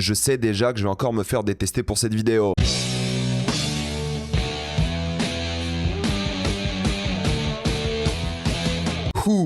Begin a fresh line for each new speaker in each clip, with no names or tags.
Je sais déjà que je vais encore me faire détester pour cette vidéo.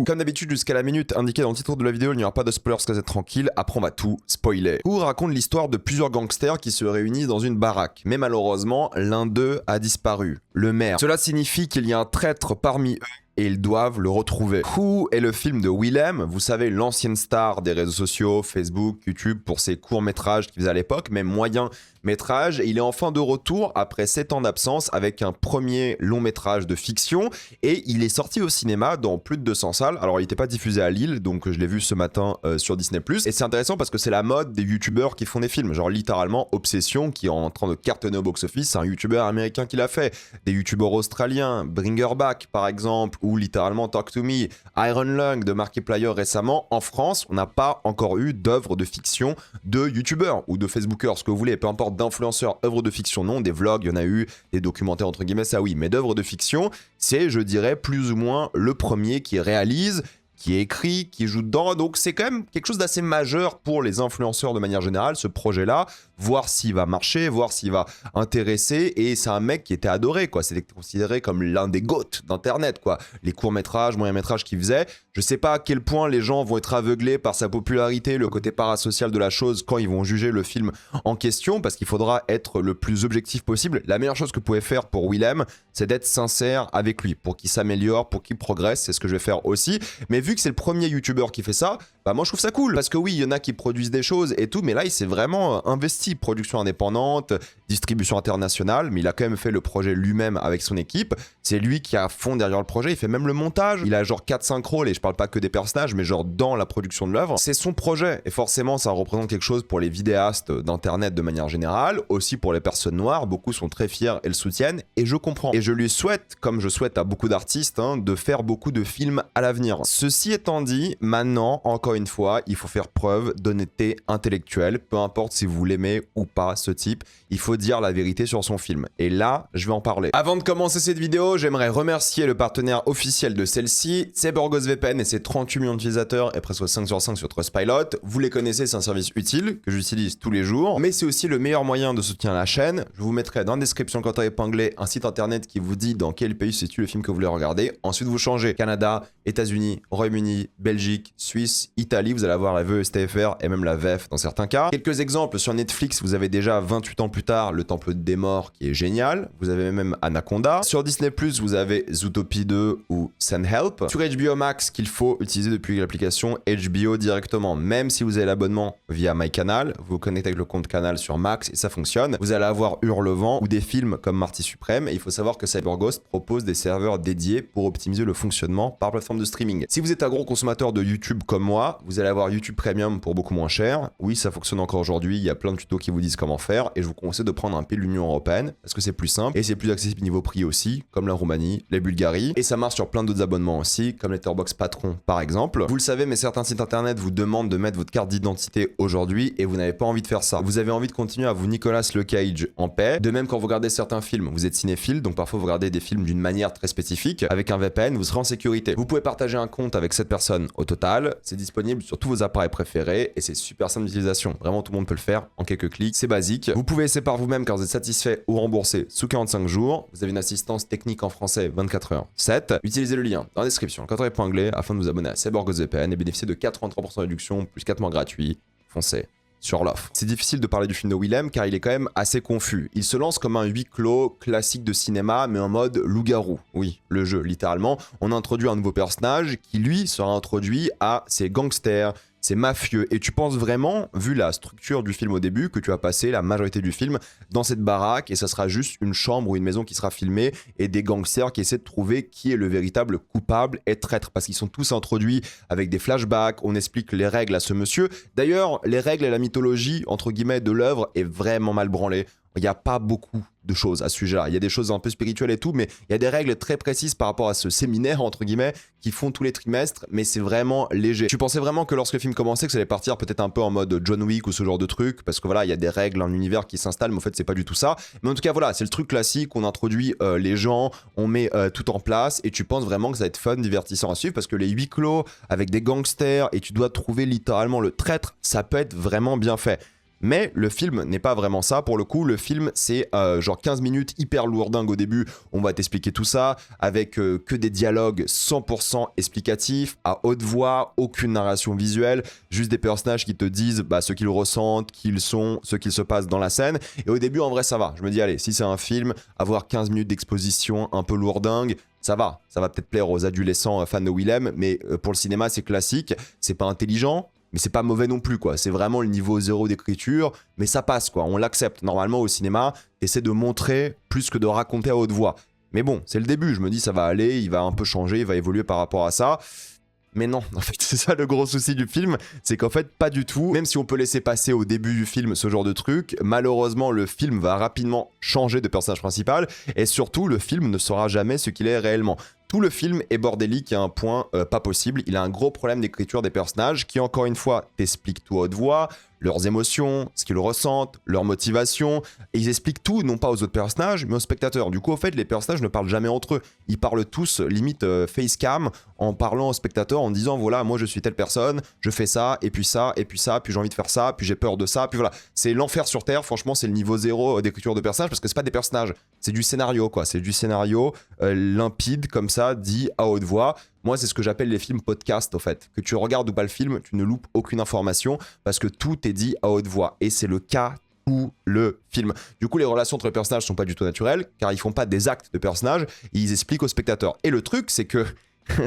Comme d'habitude, jusqu'à la minute indiquée dans le titre de la vidéo, il n'y aura pas de spoilers, parce que c'est tranquille, après on va tout spoiler. Who raconte l'histoire de plusieurs gangsters qui se réunissent dans une baraque, mais malheureusement, l'un d'eux a disparu, le maire. Cela signifie qu'il y a un traître parmi eux, et ils doivent le retrouver. Who est le film de Willem, vous savez, l'ancienne star des réseaux sociaux, Facebook, YouTube, pour ses courts-métrages qu'il faisait à l'époque, même moyen-métrage. Il est enfin de retour après 7 ans d'absence avec un premier long-métrage de fiction, et il est sorti au cinéma dans plus de 200 salles. Alors, il n'était pas diffusé à Lille, donc je l'ai vu ce matin sur Disney+. Et c'est intéressant parce que c'est la mode des youtubeurs qui font des films. Genre littéralement, Obsession, qui est en train de cartonner au box-office, c'est un youtubeur américain qui l'a fait. Des youtubeurs australiens, Bringer Back par exemple, ou littéralement Talk to Me, Iron Lung de Markiplier récemment. En France, on n'a pas encore eu d'œuvre de fiction de youtubeurs ou de facebookers, ce que vous voulez, peu importe, d'influenceurs, œuvres de fiction, non, des vlogs, il y en a eu, des documentaires entre guillemets, ça oui, mais d'œuvres de fiction, c'est, je dirais, plus ou moins le premier qui réalise, qui écrit, qui joue dedans, donc c'est quand même quelque chose d'assez majeur pour les influenceurs de manière générale, ce projet-là, voir s'il va marcher, voir s'il va intéresser, et c'est un mec qui était adoré, quoi, c'était considéré comme l'un des GOAT d'internet, quoi, les courts-métrages, moyens-métrages qu'il faisait, je sais pas à quel point les gens vont être aveuglés par sa popularité, le côté parasocial de la chose quand ils vont juger le film en question, parce qu'il faudra être le plus objectif possible. La meilleure chose que vous pouvez faire pour Willem, c'est d'être sincère avec lui, pour qu'il s'améliore, pour qu'il progresse, c'est ce que je vais faire aussi, mais vu que c'est le premier youtubeur qui fait ça, bah moi je trouve ça cool, parce que oui, il y en a qui produisent des choses et tout, mais là il s'est vraiment investi, production indépendante, distribution internationale, mais il a quand même fait le projet lui-même avec son équipe, c'est lui qui a à fond derrière le projet, il fait même le montage, il a genre 4-5 rôles, et je parle pas que des personnages, mais genre dans la production de l'œuvre, c'est son projet, et forcément ça représente quelque chose pour les vidéastes d'internet de manière générale, aussi pour les personnes noires, beaucoup sont très fiers et le soutiennent, et je comprends. Et je lui souhaite, comme je souhaite à beaucoup d'artistes, de faire beaucoup de films à l'avenir. Ceci étant dit, maintenant, encore une fois, il faut faire preuve d'honnêteté intellectuelle, peu importe si vous l'aimez ou pas ce type, il faut dire la vérité sur son film. Et là, je vais en parler. Avant de commencer cette vidéo, j'aimerais remercier le partenaire officiel de celle-ci, c'est BorgosVPN et ses 38 millions d'utilisateurs et presque 5 sur 5 sur Trustpilot. Vous les connaissez, c'est un service utile que j'utilise tous les jours, mais c'est aussi le meilleur moyen de soutenir la chaîne. Je vous mettrai dans la description quand épinglé un site internet qui vous dit dans quel pays se situe le film que vous voulez regarder. Ensuite, vous changez Canada, États-Unis, Royaume-Uni, Belgique, Suisse, Italie, vous allez avoir la VE-STFR et même la VEF dans certains cas. Quelques exemples, sur Netflix, vous avez déjà 28 ans plus tard Le Temple des Morts qui est génial. Vous avez même Anaconda. Sur Disney+, vous avez Zootopie 2 ou Send Help. Sur HBO Max, qu'il faut utiliser depuis l'application HBO directement. Même si vous avez l'abonnement via MyCanal, vous vous connectez avec le compte Canal sur Max et ça fonctionne. Vous allez avoir Hurlevent ou des films comme Marty Suprême. Et il faut savoir que CyberGhost propose des serveurs dédiés pour optimiser le fonctionnement par plateforme de streaming. Si vous êtes un gros consommateur de YouTube comme moi, vous allez avoir YouTube Premium pour beaucoup moins cher. Oui, ça fonctionne encore aujourd'hui, il y a plein de tutos qui vous disent comment faire et je vous conseille de prendre un pays de l'Union Européenne parce que c'est plus simple et c'est plus accessible niveau prix aussi, comme la Roumanie, la Bulgarie, et ça marche sur plein d'autres abonnements aussi, comme Letterboxd Patron par exemple. Vous le savez, mais certains sites internet vous demandent de mettre votre carte d'identité aujourd'hui et vous n'avez pas envie de faire ça. Vous avez envie de continuer à vous Nicolas Le Cage en paix. De même, quand vous regardez certains films, vous êtes cinéphile, donc parfois vous regardez des films d'une manière très spécifique. Avec un VPN, vous serez en sécurité. Vous pouvez partager un compte avec cette personne au total, c'est disponible sur tous vos appareils préférés et c'est super simple d'utilisation. Vraiment, tout le monde peut le faire en quelques clics, c'est basique. Vous pouvez essayer par vous-même quand vous êtes satisfait ou remboursé sous 45 jours. Vous avez une assistance technique en français 24h/7. Utilisez le lien dans la description quand épinglé afin de vous abonner à CyberGhost VPN et bénéficier de 83% de réduction plus 4 mois gratuits. Foncez sur l'offre. C'est difficile de parler du film de Willem car il est quand même assez confus. Il se lance comme un huis clos classique de cinéma mais en mode loup-garou. Oui, le jeu, littéralement. On introduit un nouveau personnage qui lui sera introduit à ses gangsters, c'est mafieux. Et tu penses vraiment, vu la structure du film au début, que tu vas passer la majorité du film dans cette baraque et ça sera juste une chambre ou une maison qui sera filmée et des gangsters qui essaient de trouver qui est le véritable coupable et traître. Parce qu'ils sont tous introduits avec des flashbacks, on explique les règles à ce monsieur. D'ailleurs, les règles et la mythologie, entre guillemets, de l'œuvre est vraiment mal branlée. Il n'y a pas beaucoup de choses à ce sujet-là. Il y a des choses un peu spirituelles et tout, mais il y a des règles très précises par rapport à ce séminaire, entre guillemets, qui font tous les trimestres, mais c'est vraiment léger. Tu pensais vraiment que lorsque le film commençait, que ça allait partir peut-être un peu en mode John Wick ou ce genre de truc, parce que voilà, il y a des règles, un univers qui s'installe, mais en fait, c'est pas du tout ça. Mais en tout cas, voilà, c'est le truc classique, on introduit les gens, on met tout en place, et tu penses vraiment que ça va être fun, divertissant à suivre, parce que les huis clos, avec des gangsters, et tu dois trouver littéralement le traître, ça peut être vraiment bien fait. Mais le film n'est pas vraiment ça. Pour le coup, le film, c'est genre 15 minutes hyper lourdingue au début. On va t'expliquer tout ça avec que des dialogues 100% explicatifs, à haute voix, aucune narration visuelle, juste des personnages qui te disent ce qu'ils ressentent, qui ils sont, ce qu'il se passe dans la scène. Et au début, en vrai, ça va. Je me dis, allez, si c'est un film, avoir 15 minutes d'exposition un peu lourdingue, ça va peut-être plaire aux adolescents fans de Willem, mais pour le cinéma, c'est classique, c'est pas intelligent, mais c'est pas mauvais non plus, quoi. C'est vraiment le niveau 0 d'écriture, mais ça passe, quoi. On l'accepte. Normalement, au cinéma, t'essaies de montrer plus que de raconter à haute voix. Mais bon, c'est le début. Je me dis, ça va aller, il va un peu changer, il va évoluer par rapport à ça. Mais non, en fait, c'est ça le gros souci du film, c'est qu'en fait, pas du tout. Même si on peut laisser passer au début du film ce genre de truc, malheureusement, le film va rapidement changer de personnage principal, et surtout, le film ne sera jamais ce qu'il est réellement. Tout le film est bordélique à un point pas possible. Il a un gros problème d'écriture des personnages qui, encore une fois, t'expliquent tout à haute voix, leurs émotions, ce qu'ils ressentent, leurs motivations. Et ils expliquent tout, non pas aux autres personnages, mais aux spectateurs. Du coup, en fait, les personnages ne parlent jamais entre eux. Ils parlent tous, limite face cam, en parlant aux spectateurs, en disant voilà, moi je suis telle personne, je fais ça, et puis ça, et puis ça, puis j'ai envie de faire ça, puis j'ai peur de ça, puis voilà. C'est l'enfer sur Terre, franchement, c'est le niveau 0 d'écriture de personnages, parce que c'est pas des personnages, c'est du scénario, quoi. C'est du scénario limpide, comme ça, dit à haute voix. Moi, c'est ce que j'appelle les films podcast, au fait. Que tu regardes ou pas le film, tu ne loupes aucune information parce que tout est dit à haute voix. Et c'est le cas tout le film. Du coup, les relations entre les personnages sont pas du tout naturelles, car ils font pas des actes de personnages, et ils expliquent aux spectateurs. Et le truc, c'est que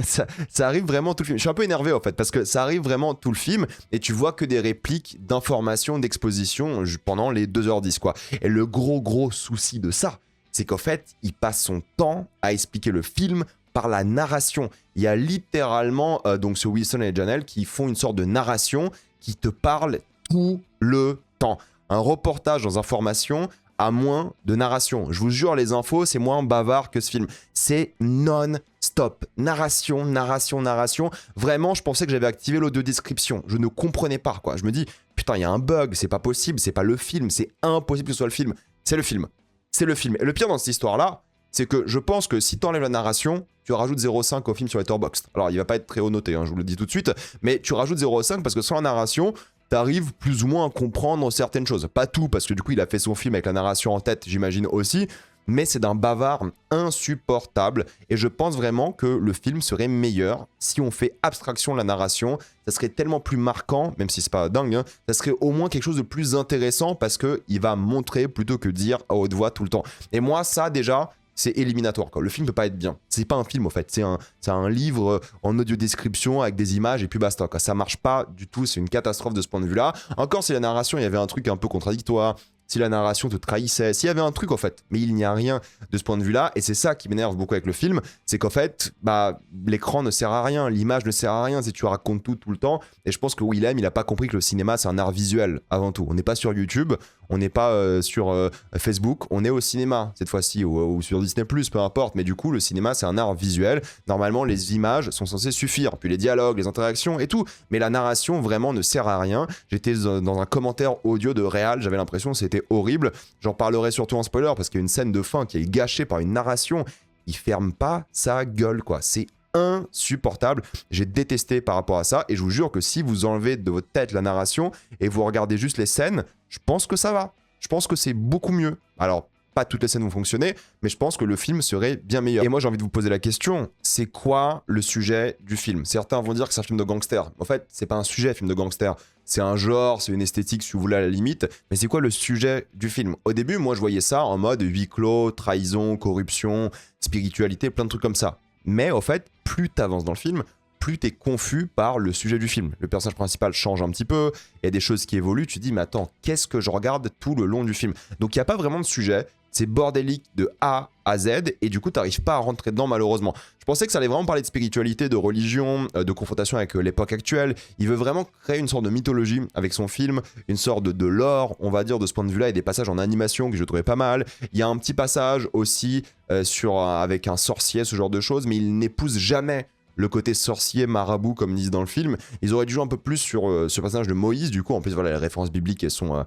ça arrive vraiment tout le film. Je suis un peu énervé, en fait, parce que ça arrive vraiment tout le film, et tu vois que des répliques d'informations, d'exposition pendant les 2h10, quoi. Et le gros souci de ça, c'est qu'en fait, il passe son temps à expliquer le film par la narration. Il y a littéralement donc ce Wilson et Janelle qui font une sorte de narration qui te parle tout le temps. Un reportage dans Information a moins de narration. Je vous jure, les infos, c'est moins bavard que ce film. C'est non-stop. Narration. Vraiment, je pensais que j'avais activé l'audio description. Je ne comprenais pas, quoi. Je me dis, putain, il y a un bug, c'est pas possible, c'est pas le film, c'est impossible que ce soit le film. C'est le film. C'est le film. Et le pire dans cette histoire-là, c'est que je pense que si tu enlèves la narration, tu rajoutes 0,5 au film sur Letterboxd. Alors, il va pas être très haut noté, hein, je vous le dis tout de suite, mais tu rajoutes 0,5 parce que sans la narration, t'arrives plus ou moins à comprendre certaines choses. Pas tout, parce que du coup, il a fait son film avec la narration en tête, j'imagine aussi, mais c'est d'un bavard insupportable, et je pense vraiment que le film serait meilleur si on fait abstraction de la narration. Ça serait tellement plus marquant, même si c'est pas dingue, hein, ça serait au moins quelque chose de plus intéressant, parce qu'il va montrer plutôt que dire à haute voix tout le temps. Et moi, ça, déjà, c'est éliminatoire, quoi. Le film peut pas être bien. C'est pas un film, en fait. C'est un livre en audio description avec des images et puis basta, quoi. Ça marche pas du tout. C'est une catastrophe de ce point de vue-là. Encore si la narration, il y avait un truc un peu contradictoire, si la narration te trahissait, s'il y avait un truc, en fait. Mais il n'y a rien de ce point de vue-là. Et c'est ça qui m'énerve beaucoup avec le film. C'est qu'en fait, l'écran ne sert à rien. L'image ne sert à rien si tu racontes tout le temps. Et je pense que Willem, il a pas compris que le cinéma, c'est un art visuel avant tout. On n'est pas sur YouTube. On n'est pas sur Facebook, on est au cinéma cette fois-ci, ou sur Disney+, peu importe, mais du coup le cinéma c'est un art visuel, normalement les images sont censées suffire, puis les dialogues, les interactions et tout, mais la narration vraiment ne sert à rien. J'étais dans un commentaire audio de Réal, j'avais l'impression que c'était horrible, j'en parlerai surtout en spoiler parce qu'il y a une scène de fin qui est gâchée par une narration, il ferme pas sa gueule, quoi, c'est insupportable. J'ai détesté par rapport à ça, et je vous jure que si vous enlevez de votre tête la narration et vous regardez juste les scènes, je pense que ça va. Je pense que c'est beaucoup mieux. Alors, pas toutes les scènes vont fonctionner, mais je pense que le film serait bien meilleur. Et moi, j'ai envie de vous poser la question, c'est quoi le sujet du film? Certains vont dire que c'est un film de gangster. En fait, c'est pas un sujet, film de gangster. C'est un genre, c'est une esthétique, si vous voulez, à la limite. Mais c'est quoi le sujet du film? Au début, moi, je voyais ça en mode huis clos, trahison, corruption, spiritualité, plein de trucs comme ça. Mais au fait, plus t'avances dans le film, plus t'es confus par le sujet du film. Le personnage principal change un petit peu, il y a des choses qui évoluent, tu te dis mais attends, qu'est-ce que je regarde tout le long du film? Donc il n'y a pas vraiment de sujet, c'est bordélique de A à Z, et du coup t'arrives pas à rentrer dedans malheureusement. Je pensais que ça allait vraiment parler de spiritualité, de religion, de confrontation avec l'époque actuelle. Il veut vraiment créer une sorte de mythologie avec son film, une sorte de lore, on va dire, de ce point de vue-là, et des passages en animation que je trouvais pas mal. Il y a un petit passage aussi avec un sorcier, ce genre de choses, mais il n'épouse jamais le côté sorcier, marabout, comme ils disent dans le film. Ils auraient dû jouer un peu plus sur ce personnage de Moïse, du coup, en plus, voilà, les références bibliques, elles sont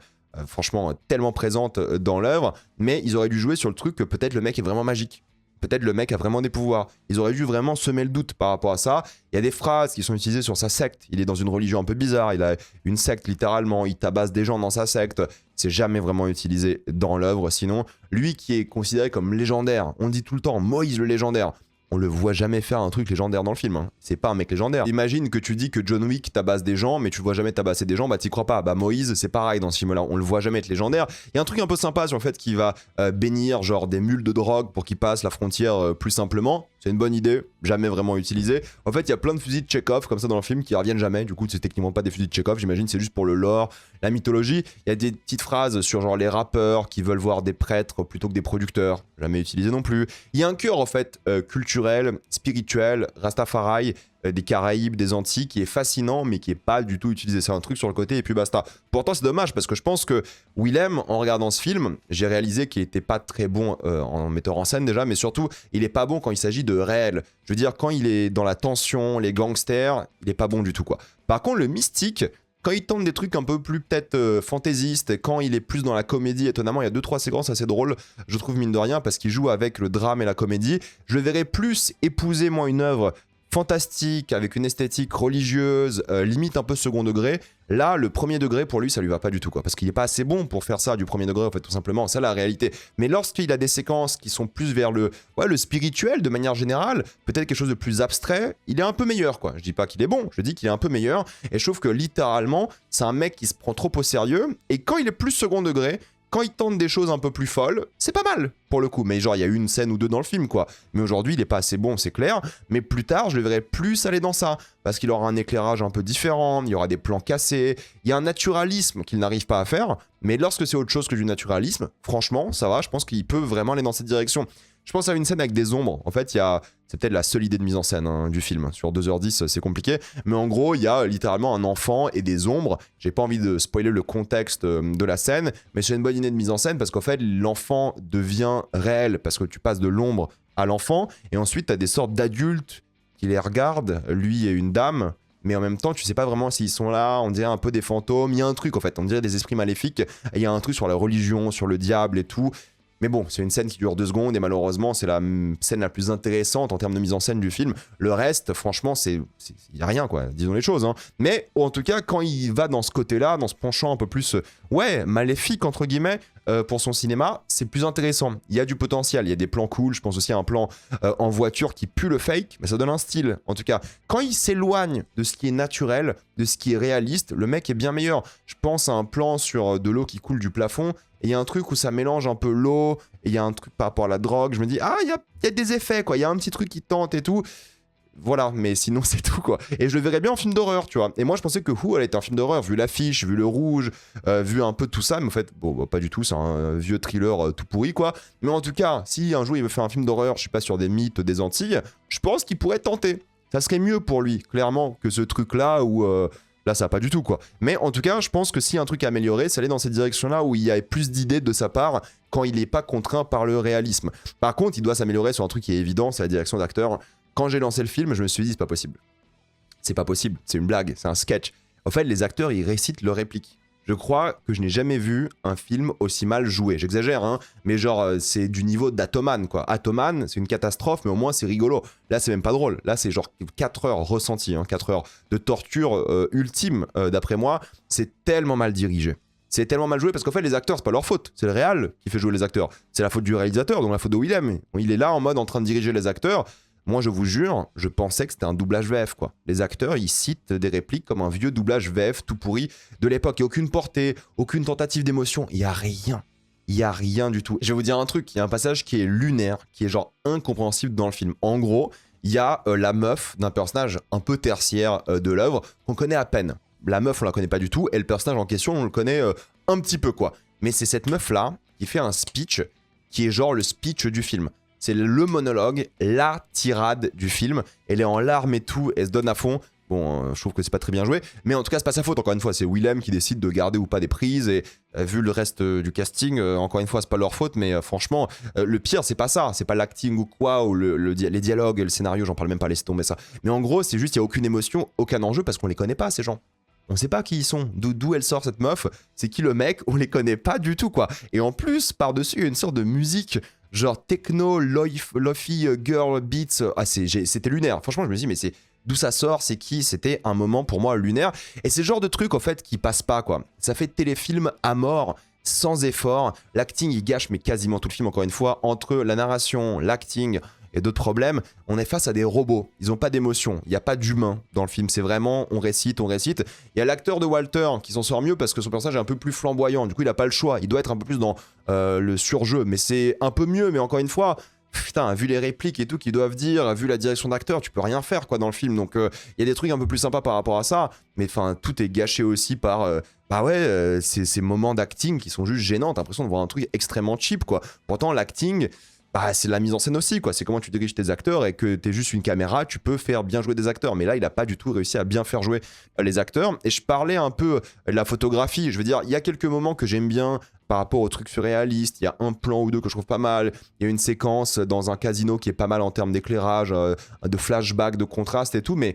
franchement tellement présentes dans l'œuvre, mais ils auraient dû jouer sur le truc que peut-être le mec est vraiment magique. peut-être le mec a vraiment des pouvoirs. Ils auraient dû vraiment semer le doute par rapport à ça. Il y a des phrases qui sont utilisées sur sa secte. Il est dans une religion un peu bizarre, il a une secte littéralement, il tabasse des gens dans sa secte. C'est jamais vraiment utilisé dans l'œuvre. Sinon, lui qui est considéré comme légendaire, on dit tout le temps Moïse le légendaire. On le voit jamais faire un truc légendaire dans le film. Hein. C'est pas un mec légendaire. Imagine que tu dis que John Wick tabasse des gens, mais tu le vois jamais tabasser des gens, bah t'y crois pas. Bah Moïse, c'est pareil dans ce film-là. On le voit jamais être légendaire. Il y a un truc un peu sympa sur le fait qu'il va bénir genre des mules de drogue pour qu'ils passent la frontière plus simplement. C'est une bonne idée, jamais vraiment utilisée. En fait, il y a plein de fusils de Chekhov comme ça dans le film qui reviennent jamais. Du coup, c'est techniquement pas des fusils de Chekhov. J'imagine c'est juste pour le lore, la mythologie. Il y a des petites phrases sur genre les rappeurs qui veulent voir des prêtres plutôt que des producteurs. Jamais utilisé non plus. Il y a un cœur en fait culturel, spirituel, Rastafari, des Caraïbes, des Antilles, qui est fascinant, mais qui est pas du tout utilisé. C'est un truc sur le côté et puis basta. Pourtant, c'est dommage parce que je pense que Willem, en regardant ce film, j'ai réalisé qu'il était pas très bon en metteur en scène déjà, mais surtout, il est pas bon quand il s'agit de réel. Je veux dire, quand il est dans la tension, les gangsters, il est pas bon du tout, quoi. Par contre, le mystique, quand il tente des trucs un peu plus peut-être fantaisistes, quand il est plus dans la comédie, étonnamment, il y a 2-3 séquences assez drôles, je trouve mine de rien, parce qu'il joue avec le drame et la comédie. Je le verrais plus épouser, moi, une œuvre fantastique, avec une esthétique religieuse, limite un peu second degré. Là, le premier degré, pour lui, ça lui va pas du tout, quoi. Parce qu'il est pas assez bon pour faire ça du premier degré, en fait, tout simplement. C'est la réalité. Mais lorsqu'il a des séquences qui sont plus vers le spirituel, de manière générale, peut-être quelque chose de plus abstrait, il est un peu meilleur, quoi. Je dis pas qu'il est bon, je dis qu'il est un peu meilleur. Et je trouve que, littéralement, c'est un mec qui se prend trop au sérieux. Et quand il est plus second degré, quand il tente des choses un peu plus folles, c'est pas mal, pour le coup. Mais genre, il y a eu une scène ou deux dans le film, quoi. Mais aujourd'hui, il est pas assez bon, c'est clair. Mais plus tard, je le verrai plus aller dans ça. Parce qu'il aura un éclairage un peu différent, il y aura des plans cassés, il y a un naturalisme qu'il n'arrive pas à faire. Mais lorsque c'est autre chose que du naturalisme, franchement, ça va, je pense qu'il peut vraiment aller dans cette direction. Je pense à une scène avec des ombres. En fait, c'est peut-être la seule idée de mise en scène du film. Sur 2h10, c'est compliqué. Mais en gros, il y a littéralement un enfant et des ombres. J'ai pas envie de spoiler le contexte de la scène, mais c'est une bonne idée de mise en scène parce qu'en fait, l'enfant devient réel parce que tu passes de l'ombre à l'enfant. Et ensuite, tu as des sortes d'adultes qui les regardent, lui et une dame. Mais en même temps, tu sais pas vraiment s'ils sont là, on dirait un peu des fantômes. Il y a un truc, en fait, on dirait des esprits maléfiques. Et il y a un truc sur la religion, sur le diable et tout. Mais bon, c'est une scène qui dure 2 secondes et malheureusement, c'est la scène la plus intéressante en termes de mise en scène du film. Le reste, franchement, il y a rien, quoi. Disons les choses. Hein. Mais en tout cas, quand il va dans ce côté-là, dans ce penchant un peu plus, maléfique, entre guillemets, pour son cinéma, c'est plus intéressant. Il y a du potentiel, il y a des plans cool. Je pense aussi à un plan en voiture qui pue le fake, mais ça donne un style. En tout cas, quand il s'éloigne de ce qui est naturel, de ce qui est réaliste, le mec est bien meilleur. Je pense à un plan sur de l'eau qui coule du plafond. Et il y a un truc où ça mélange un peu l'eau, et il y a un truc par rapport à la drogue, je me dis, ah, il y a des effets, quoi, il y a un petit truc qui tente et tout. Voilà, mais sinon c'est tout, quoi. Et je le verrais bien en film d'horreur, tu vois. Et moi je pensais que Who allait être un film d'horreur, vu l'affiche, vu le rouge, vu un peu tout ça, mais en fait, bon, pas du tout, c'est un vieux thriller tout pourri, quoi. Mais en tout cas, si un jour il veut faire un film d'horreur, je suis pas sur des mythes des Antilles, je pense qu'il pourrait tenter. Ça serait mieux pour lui, clairement, que ce truc-là où... Là, ça va pas du tout, quoi. Mais en tout cas, je pense que s'il y a un truc à améliorer, c'est aller dans cette direction-là où il y a plus d'idées de sa part quand il n'est pas contraint par le réalisme. Par contre, il doit s'améliorer sur un truc qui est évident, c'est la direction d'acteur. Quand j'ai lancé le film, je me suis dit, c'est pas possible. C'est pas possible, c'est une blague, c'est un sketch. En fait, les acteurs, ils récitent leurs répliques. Je crois que je n'ai jamais vu un film aussi mal joué. J'exagère, hein, mais genre, c'est du niveau d'Atoman, quoi. Atoman, c'est une catastrophe, mais au moins, c'est rigolo. Là, c'est même pas drôle. Là, c'est genre 4 heures ressenties, hein, 4 heures de torture ultime, d'après moi. C'est tellement mal dirigé. C'est tellement mal joué parce qu'en fait, les acteurs, c'est pas leur faute. C'est le réal qui fait jouer les acteurs. C'est la faute du réalisateur, donc la faute de Willem. Il est là en mode en train de diriger les acteurs. Moi, je vous jure, je pensais que c'était un doublage VF, quoi. Les acteurs, ils citent des répliques comme un vieux doublage VF tout pourri de l'époque. Il n'y a aucune portée, aucune tentative d'émotion. Il n'y a rien. Il n'y a rien du tout. Je vais vous dire un truc. Il y a un passage qui est lunaire, qui est genre incompréhensible dans le film. En gros, il y a la meuf d'un personnage un peu tertiaire de l'œuvre qu'on connaît à peine. La meuf, on la connaît pas du tout. Et le personnage en question, on le connaît un petit peu, quoi. Mais c'est cette meuf-là qui fait un speech qui est genre le speech du film. C'est le monologue, la tirade du film. Elle est en larmes et tout, elle se donne à fond. Bon, je trouve que c'est pas très bien joué. Mais en tout cas, c'est pas sa faute, encore une fois. C'est Willem qui décide de garder ou pas des prises. Et vu le reste du casting, encore une fois, c'est pas leur faute. Mais franchement, le pire, c'est pas ça. C'est pas l'acting ou quoi, ou les dialogues, le scénario, j'en parle même pas, laissez tomber ça. Mais en gros, c'est juste, il y a aucune émotion, aucun enjeu, parce qu'on les connaît pas, ces gens. On sait pas qui ils sont, d'où elle sort cette meuf, c'est qui le mec, on les connaît pas du tout, quoi. Et en plus, par-dessus, il y a une sorte de musique genre techno, lofi, girl, beats. Ah, c'était lunaire. Franchement, je me dis, mais c'est d'où ça sort, c'est qui? C'était un moment pour moi lunaire. Et c'est le genre de truc, en fait, qui passe pas, quoi. Ça fait téléfilm à mort, sans effort. L'acting, il gâche, mais quasiment tout le film, encore une fois, entre la narration, l'acting et d'autres problèmes. On est face à des robots. Ils n'ont pas d'émotion. Il n'y a pas d'humain dans le film. C'est vraiment, on récite, on récite. Il y a l'acteur de Walter qui s'en sort mieux parce que son personnage est un peu plus flamboyant. Du coup, il n'a pas le choix. Il doit être un peu plus dans le surjeu. Mais c'est un peu mieux. Mais encore une fois, putain, vu les répliques et tout qu'ils doivent dire, vu la direction d'acteur, tu peux rien faire quoi dans le film. Donc il y a des trucs un peu plus sympas par rapport à ça, mais enfin tout est gâché aussi par ces moments d'acting qui sont juste gênants. T'as l'impression de voir un truc extrêmement cheap quoi. Pourtant l'acting, bah, c'est la mise en scène aussi quoi. C'est comment tu diriges tes acteurs et que t'es juste une caméra, tu peux faire bien jouer des acteurs. Mais là il a pas du tout réussi à bien faire jouer les acteurs. Et je parlais un peu de la photographie. Je veux dire, il y a quelques moments que j'aime bien par rapport aux trucs surréalistes. Il y a un plan ou deux que je trouve pas mal. Il y a une séquence dans un casino qui est pas mal en termes d'éclairage, de flashback, de contraste et tout. Mais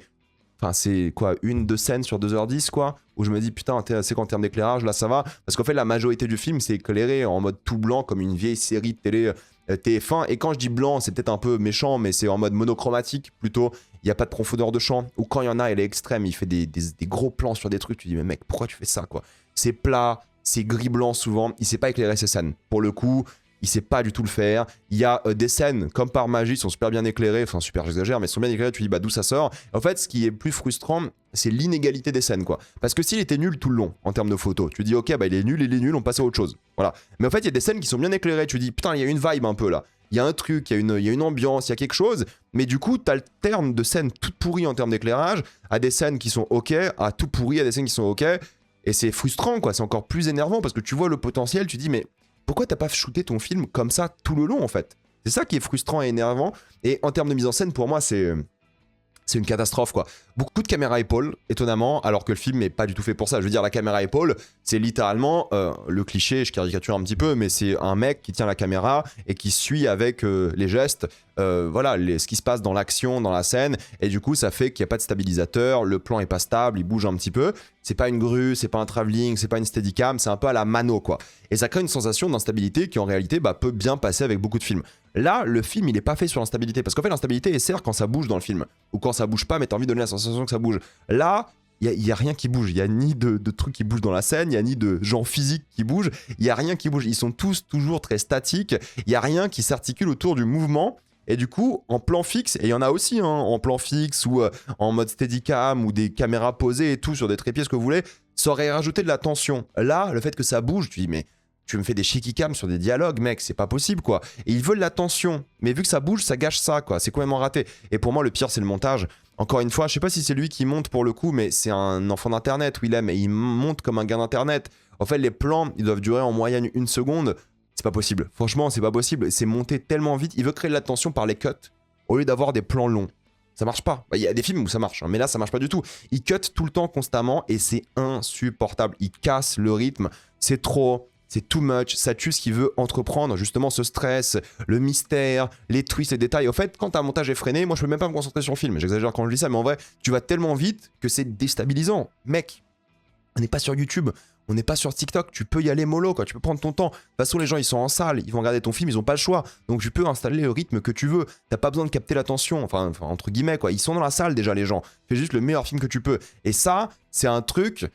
enfin, c'est quoi, 1-2 scènes sur 2h10 quoi, où je me dis putain, c'est qu'en termes d'éclairage, là ça va. Parce qu'en fait, la majorité du film, c'est éclairé en mode tout blanc, comme une vieille série de télé TF1. Et quand je dis blanc, c'est peut-être un peu méchant, mais c'est en mode monochromatique plutôt. Il n'y a pas de profondeur de champ. Ou quand il y en a, elle est extrême. Il fait des gros plans sur des trucs. Tu dis, mais mec, pourquoi tu fais ça quoi? C'est plat, c'est gris-blanc souvent. Il sait pas éclairer ses scènes. Pour le coup, il sait pas du tout le faire. Il y a des scènes, comme par magie, sont super bien éclairées. Enfin, super, j'exagère, mais sont bien éclairées. Tu dis, bah d'où ça sort? En fait, ce qui est plus frustrant, c'est l'inégalité des scènes, quoi. Parce que s'il était nul tout le long, en termes de photos, tu dis, ok, bah il est nul, on passe à autre chose. Voilà. Mais en fait, il y a des scènes qui sont bien éclairées. Tu dis, putain, il y a une vibe un peu là. Il y a un truc, il y a une ambiance, il y a quelque chose. Mais du coup, t'alternes de scènes toutes pourries en termes d'éclairage à des scènes qui sont ok, à tout pourri, à des scènes qui sont ok. Et c'est frustrant, quoi. C'est encore plus énervant parce que tu vois le potentiel, tu dis, mais pourquoi t'as pas shooté ton film comme ça tout le long, en fait? C'est ça qui est frustrant et énervant. Et en termes de mise en scène, pour moi, c'est une catastrophe, quoi. Beaucoup de caméra épaule, étonnamment, alors que le film n'est pas du tout fait pour ça. Je veux dire, la caméra épaule, c'est littéralement le cliché, je caricature un petit peu, mais c'est un mec qui tient la caméra et qui suit avec les gestes, voilà, ce qui se passe dans l'action, dans la scène, et du coup, ça fait qu'il n'y a pas de stabilisateur, le plan est pas stable, il bouge un petit peu. C'est pas une grue, c'est pas un travelling, c'est pas une steadicam, c'est un peu à la mano, quoi. Et ça crée une sensation d'instabilité qui, en réalité, peut bien passer avec beaucoup de films. Là, le film, il est pas fait sur l'instabilité, parce qu'en fait, l'instabilité, elle sert quand ça bouge dans le film, ou quand ça bouge pas, mais t'as envie de donner la sensation que ça bouge. Là, il y a rien qui bouge, il y a ni de trucs qui bougent dans la scène, il y a ni de gens physiques qui bougent, il y a rien qui bouge, ils sont tous toujours très statiques, il y a rien qui s'articule autour du mouvement. Et du coup, en plan fixe, et il y en a aussi hein, en plan fixe ou en mode steadicam ou des caméras posées et tout sur des trépieds, ce que vous voulez, ça aurait rajouté de la tension. Là, le fait que ça bouge, tu dis mais tu me fais des shaky cam sur des dialogues, mec, c'est pas possible quoi. Et ils veulent la tension, mais vu que ça bouge, ça gâche ça quoi. C'est complètement raté. Et pour moi, le pire, c'est le montage. Encore une fois, je sais pas si c'est lui qui monte pour le coup, mais c'est un enfant d'internet, Willem, et il monte comme un gars d'internet. En fait, les plans, ils doivent durer en moyenne 1 seconde. C'est pas possible. Franchement, c'est pas possible. C'est monté tellement vite. Il veut créer de la tension par les cuts au lieu d'avoir des plans longs. Ça marche pas. Il y a des films où ça marche, hein, mais là, ça marche pas du tout. Il cut tout le temps, constamment, et c'est insupportable. Il casse le rythme. C'est trop. C'est too much. Ça tue ce qu'il veut entreprendre. Justement, ce stress, le mystère, les twists, les détails. Au fait, quand un montage est freiné, moi, je peux même pas me concentrer sur le film. J'exagère quand je dis ça, mais en vrai, tu vas tellement vite que c'est déstabilisant. Mec, on n'est pas sur YouTube. On n'est pas sur TikTok, tu peux y aller mollo, quoi. Tu peux prendre ton temps. De toute façon, les gens, ils sont en salle, ils vont regarder ton film, ils ont pas le choix. Donc, tu peux installer le rythme que tu veux. T'as pas besoin de capter l'attention, enfin, entre guillemets, quoi. Ils sont dans la salle déjà, les gens. Fais juste le meilleur film que tu peux. Et ça, c'est un truc,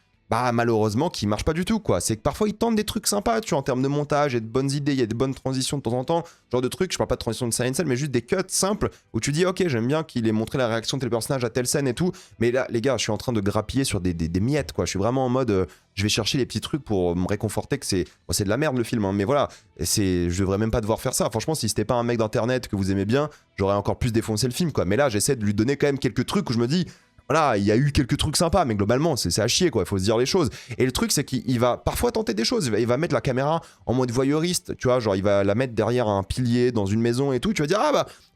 malheureusement, qui marche pas du tout, quoi. C'est que parfois, ils tentent des trucs sympas, tu vois, en termes de montage, et de bonnes idées, il y a des bonnes transitions de temps en temps. Genre de trucs, je parle pas de transition de scène à scène, mais juste des cuts simples où tu dis, ok, j'aime bien qu'il ait montré la réaction de tel personnage à telle scène et tout. Mais là, les gars, je suis en train de grappiller sur des miettes, quoi. Je suis vraiment en mode, je vais chercher les petits trucs pour me réconforter que c'est de la merde le film, hein. Mais voilà, je devrais même pas devoir faire ça. Franchement, si c'était pas un mec d'internet que vous aimez bien, j'aurais encore plus défoncé le film, quoi. Mais là, j'essaie de lui donner quand même quelques trucs où je me dis, voilà, il y a eu quelques trucs sympas, mais globalement, c'est à chier, quoi. Il faut se dire les choses. Et le truc, c'est qu'il va parfois tenter des choses. Il va mettre la caméra en mode voyeuriste, tu vois, genre il va la mettre derrière un pilier dans une maison et tout. Tu vas dire,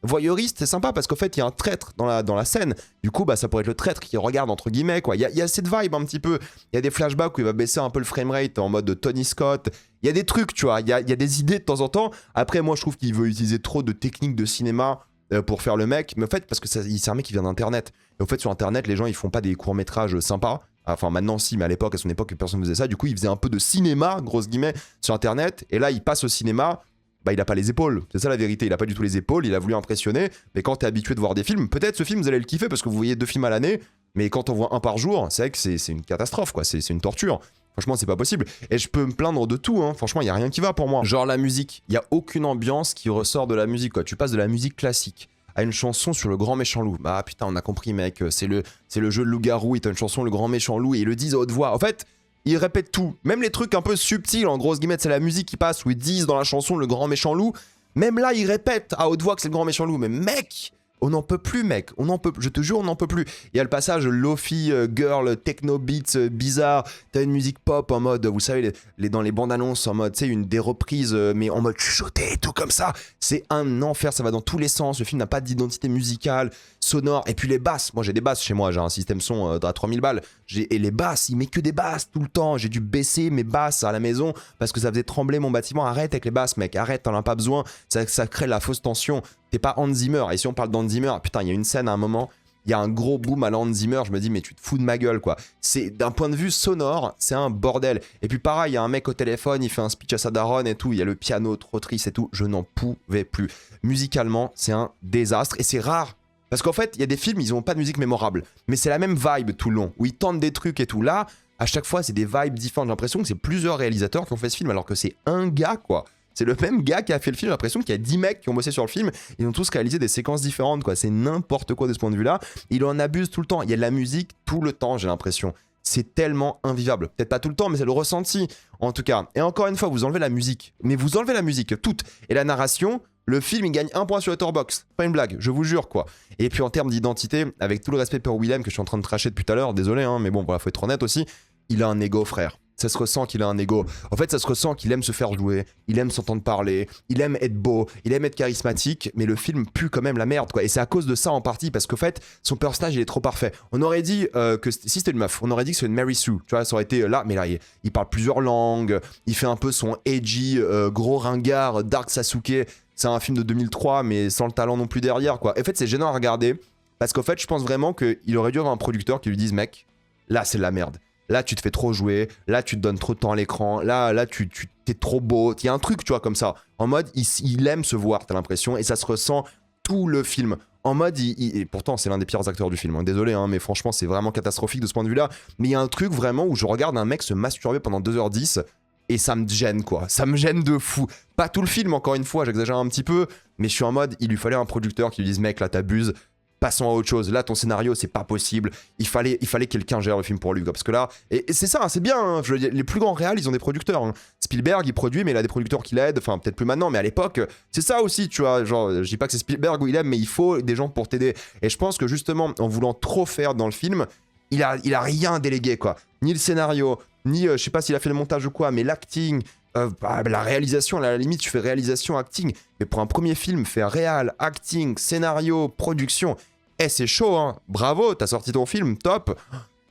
voyeuriste, c'est sympa parce qu'en fait, il y a un traître dans la scène. Du coup, ça pourrait être le traître qui regarde, entre guillemets, quoi. Il y a cette vibe un petit peu. Il y a des flashbacks où il va baisser un peu le framerate en mode Tony Scott. Il y a des trucs, tu vois. Il y a des idées de temps en temps. Après, moi, je trouve qu'il veut utiliser trop de techniques de cinéma pour faire le mec, mais en fait parce que c'est un mec qui vient d'internet, et au fait sur internet les gens ils font pas des courts-métrages sympas, enfin maintenant si, mais à son époque personne faisait ça, du coup il faisait un peu de cinéma, grosse guillemets, sur internet, et là il passe au cinéma, bah il a pas les épaules. C'est ça la vérité, il a pas du tout les épaules, il a voulu impressionner, mais quand t'es habitué de voir des films, peut-être ce film vous allez le kiffer parce que vous voyez 2 films à l'année, mais quand on voit un par jour, c'est vrai que c'est une catastrophe quoi, c'est une torture. Franchement, c'est pas possible. Et je peux me plaindre de tout, hein. Franchement, il y a rien qui va pour moi. Genre la musique, il y a aucune ambiance qui ressort de la musique quoi. Tu passes de la musique classique à une chanson sur le grand méchant loup. Bah putain, on a compris mec, c'est le jeu de loup-garou, il t'a une chanson le grand méchant loup et ils le disent à haute voix. En fait, ils répètent tout, même les trucs un peu subtils en grosses guillemets, c'est la musique qui passe où ils disent dans la chanson le grand méchant loup. Même là, ils répètent à haute voix que c'est le grand méchant loup. Mais mec, on n'en peut plus, mec. On n'en peut, je te jure, on n'en peut plus. Il y a le passage Lofi, girl, techno beats, bizarre. T'as une musique pop en mode, vous savez, dans les bandes annonces en mode, tu sais, des reprises, mais en mode chuchoté et tout comme ça. C'est un enfer, ça va dans tous les sens. Le film n'a pas d'identité musicale, sonore. Et puis les basses. Moi, j'ai des basses chez moi. J'ai un système son à 3000 balles. Et les basses, il met que des basses tout le temps. J'ai dû baisser mes basses à la maison parce que ça faisait trembler mon bâtiment. Arrête avec les basses, mec. Arrête, t'en as pas besoin. Ça crée la fausse tension. T'es pas Hans Zimmer. Et si on parle d'Hans Zimmer, putain, il y a une scène à un moment, il y a un gros boom à la Hans Zimmer. Je me dis, mais tu te fous de ma gueule, quoi. C'est d'un point de vue sonore, c'est un bordel. Et puis pareil, il y a un mec au téléphone, il fait un speech à sa daronne et tout. Il y a le piano trop triste et tout. Je n'en pouvais plus. Musicalement, c'est un désastre. Et c'est rare. Parce qu'en fait, il y a des films, ils ont pas de musique mémorable. Mais c'est la même vibe tout le long, où ils tentent des trucs et tout. Là, à chaque fois, c'est des vibes différentes. J'ai l'impression que c'est plusieurs réalisateurs qui ont fait ce film, alors que c'est un gars, quoi. C'est le même gars qui a fait le film. J'ai l'impression qu'il y a 10 mecs qui ont bossé sur le film. Ils ont tous réalisé des séquences différentes, quoi. C'est n'importe quoi de ce point de vue-là. Il en abuse tout le temps. Il y a de la musique tout le temps, j'ai l'impression. C'est tellement invivable. Peut-être pas tout le temps, mais c'est le ressenti, en tout cas. Et encore une fois, vous enlevez la musique. Mais vous enlevez la musique, toute. Et la narration, le film, il gagne 1 point sur Letterboxd. Pas une blague, je vous jure, quoi. Et puis en termes d'identité, avec tout le respect pour Willem que je suis en train de tracher depuis tout à l'heure, désolé, hein, mais bon, voilà, faut être honnête aussi, il a un ego, frère. Ça se ressent qu'il a un ego. En fait, ça se ressent qu'il aime se faire jouer, il aime s'entendre parler, il aime être beau, il aime être charismatique, mais le film pue quand même la merde, quoi. Et c'est à cause de ça en partie, parce qu'en fait, son personnage, il est trop parfait. On aurait dit que si c'était une meuf, on aurait dit que c'est une Mary Sue, tu vois, ça aurait été là, mais là, il parle plusieurs langues, il fait un peu son edgy, gros ringard, Dark Sasuke. C'est un film de 2003, mais sans le talent non plus derrière, quoi. Et en fait, c'est gênant à regarder, parce qu'en fait, je pense vraiment qu'il aurait dû avoir un producteur qui lui dise, mec, là, c'est de la merde. Là, tu te fais trop jouer. Là, tu te donnes trop de temps à l'écran. Là, tu t'es trop beau. Il y a un truc, tu vois, comme ça. En mode, il aime se voir, t'as l'impression. Et ça se ressent tout le film. En mode, et pourtant, c'est l'un des pires acteurs du film. Hein. Désolé, hein, mais franchement, c'est vraiment catastrophique de ce point de vue-là. Mais il y a un truc vraiment où je regarde un mec se masturber pendant 2h10 et ça me gêne, quoi. Ça me gêne de fou. Pas tout le film, encore une fois, j'exagère un petit peu. Mais je suis en mode, il lui fallait un producteur qui lui dise, mec, là, t'abuses. Passons à autre chose. Là, ton scénario, c'est pas possible. Il fallait quelqu'un gère le film pour lui, quoi. Parce que là, et c'est ça, c'est bien. Hein. Je veux dire, les plus grands réals, ils ont des producteurs. Hein. Spielberg, il produit, mais il a des producteurs qui l'aident. Enfin, peut-être plus maintenant, mais à l'époque, c'est ça aussi, tu vois. Genre, je dis pas que c'est Spielberg ou il aime, mais il faut des gens pour t'aider. Et je pense que justement, en voulant trop faire dans le film, il a rien délégué, quoi. Ni le scénario, ni, je sais pas s'il a fait le montage ou quoi, mais l'acting. La réalisation, à la limite, tu fais réalisation, acting. Mais pour un premier film, faire réal, acting, scénario, production. C'est chaud, hein. Bravo, t'as sorti ton film, top.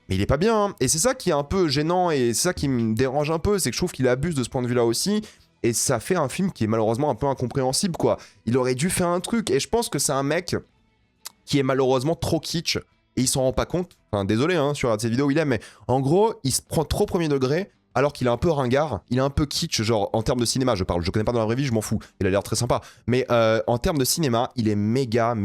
Mais il est pas bien, hein. Et c'est ça qui est un peu gênant et c'est ça qui me dérange un peu, c'est que je trouve qu'il abuse de ce point de vue-là aussi. Et ça fait un film qui est malheureusement un peu incompréhensible, quoi. Il aurait dû faire un truc. Et je pense que c'est un mec qui est malheureusement trop kitsch. Et il s'en rend pas compte. Enfin, désolé, hein, sur cette vidéo, il aime. Mais en gros, il se prend trop premier degré. Alors qu'il est un peu ringard, il est un peu kitsch, genre en termes de cinéma, je parle, je connais pas dans la vraie vie, je m'en fous, il a l'air très sympa. Mais en termes de cinéma, il est méga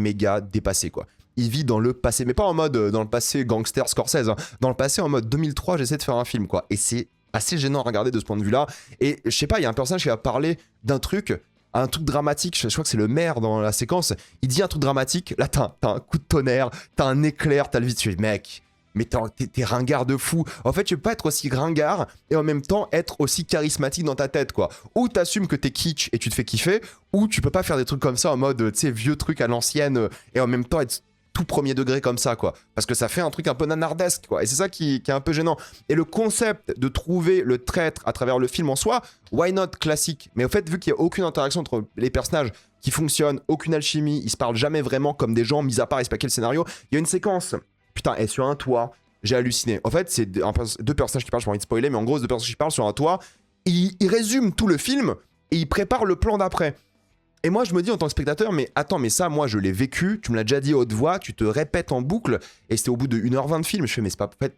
dépassé, quoi. Il vit dans le passé, mais pas en mode dans le passé gangster Scorsese, hein. Dans le passé en mode 2003, j'essaie de faire un film, quoi. Et c'est assez gênant à regarder de ce point de vue-là. Et je sais pas, il y a un personnage qui va parler d'un truc, un truc dramatique, je crois que c'est le maire dans la séquence, il dit un truc dramatique, là t'as un coup de tonnerre, t'as un éclair, t'as le vide, tu fais mec... Mais t'es ringard de fou. En fait, tu peux pas être aussi ringard et en même temps être aussi charismatique dans ta tête, quoi. Ou t'assumes que t'es kitsch et tu te fais kiffer, ou tu peux pas faire des trucs comme ça en mode, tu sais, vieux truc à l'ancienne et en même temps être tout premier degré comme ça, quoi. Parce que ça fait un truc un peu nanardesque, quoi. Et c'est ça qui est un peu gênant. Et le concept de trouver le traître à travers le film en soi, why not classique. Mais au fait, vu qu'il y a aucune interaction entre les personnages qui fonctionne, aucune alchimie, ils se parlent jamais vraiment comme des gens, mis à part expliquer le scénario, il y a une séquence... Putain, et sur un toit, j'ai halluciné. En fait, c'est deux personnages qui parlent, j'ai pas envie de spoiler, mais en gros, c'est deux personnages qui parlent sur un toit. Ils résument tout le film et ils préparent le plan d'après. Et moi, je me dis en tant que spectateur, mais attends, mais ça, moi, je l'ai vécu, tu me l'as déjà dit à haute voix, tu te répètes en boucle, et c'était au bout de 1h20 de film. Je fais, mais c'est pas... En fait,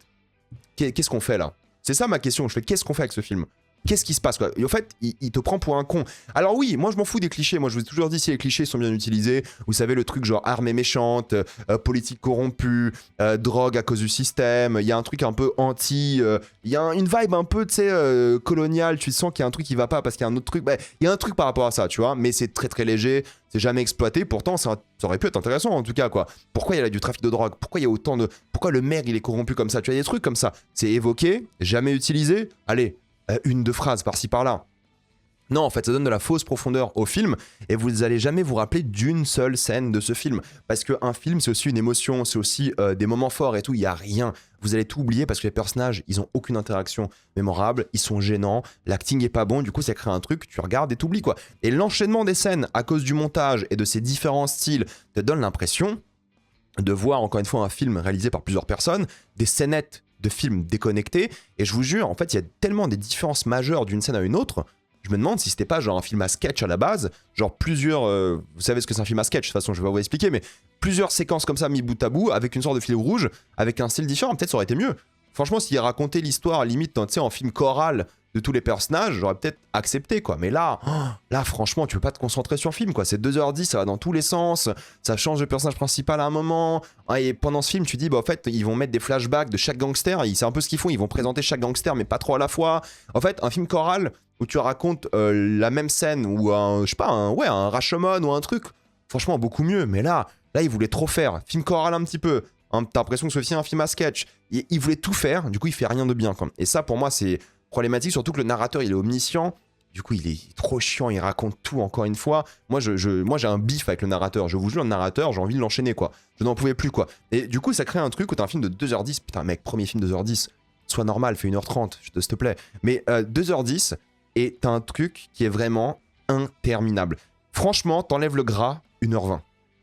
qu'est-ce qu'on fait là? C'est ça ma question. Je fais, qu'est-ce qu'on fait avec ce film? Qu'est-ce qui se passe quoi? Et en fait, il te prend pour un con. Alors oui, moi je m'en fous des clichés. Moi je vous ai toujours dit si les clichés sont bien utilisés. Vous savez le truc genre armée méchante, politique corrompue, drogue à cause du système. Il y a un truc un peu anti. Il y a une vibe un peu tu sais coloniale. Tu sens qu'il y a un truc qui va pas parce qu'il y a un autre truc. Bah, il y a un truc par rapport à ça, tu vois. Mais c'est très très léger. C'est jamais exploité. Pourtant ça aurait pu être intéressant en tout cas quoi. Pourquoi il y a du trafic de drogue? Pourquoi il y a autant de. Pourquoi le maire il est corrompu comme ça? Tu vois des trucs comme ça. C'est évoqué, jamais utilisé. Allez. Une, deux phrases par-ci par-là. Non, en fait, ça donne de la fausse profondeur au film et vous allez jamais vous rappeler d'une seule scène de ce film. Parce qu'un film, c'est aussi une émotion, c'est aussi des moments forts et tout, il n'y a rien. Vous allez tout oublier parce que les personnages, ils ont aucune interaction mémorable, ils sont gênants, l'acting est pas bon, du coup, ça crée un truc, tu regardes et t'oublies quoi. Et l'enchaînement des scènes à cause du montage et de ces différents styles te donne l'impression de voir encore une fois un film réalisé par plusieurs personnes, des scénettes de films déconnectés, et je vous jure, en fait, il y a tellement des différences majeures d'une scène à une autre, je me demande si c'était pas genre un film à sketch à la base, genre plusieurs, vous savez ce que c'est un film à sketch, de toute façon je vais pas vous expliquer, mais plusieurs séquences comme ça mis bout à bout, avec une sorte de fil rouge, avec un style différent, peut-être ça aurait été mieux. Franchement, s'il racontait l'histoire limite, tu sais, en film choral de tous les personnages, j'aurais peut-être accepté quoi. Mais là, là franchement, tu peux pas te concentrer sur le film quoi. C'est 2h10, ça va dans tous les sens, ça change de personnage principal à un moment. Et pendant ce film, tu dis, bah en fait, ils vont mettre des flashbacks de chaque gangster, c'est un peu ce qu'ils font, ils vont présenter chaque gangster, mais pas trop à la fois. En fait, un film choral où tu racontes la même scène ou un, je sais pas, un Rashomon ou un truc, franchement, beaucoup mieux. Mais là, ils voulaient trop faire. Film choral un petit peu. T'as l'impression que c'est aussi un film à sketch. Il voulait tout faire, du coup, il fait rien de bien quoi. Et ça, pour moi, c'est problématique, surtout que le narrateur il est omniscient, du coup il est trop chiant, il raconte tout encore une fois. Moi j'ai un bif avec le narrateur, je vous jure, le narrateur, j'ai envie de l'enchaîner quoi. Je n'en pouvais plus quoi. Et du coup ça crée un truc où t'as un film de 2h10, putain mec, premier film 2h10, sois normal, fais 1h30, s'il te plaît. Mais 2h10 et t'as un truc qui est vraiment interminable. Franchement, t'enlèves le gras, 1h20.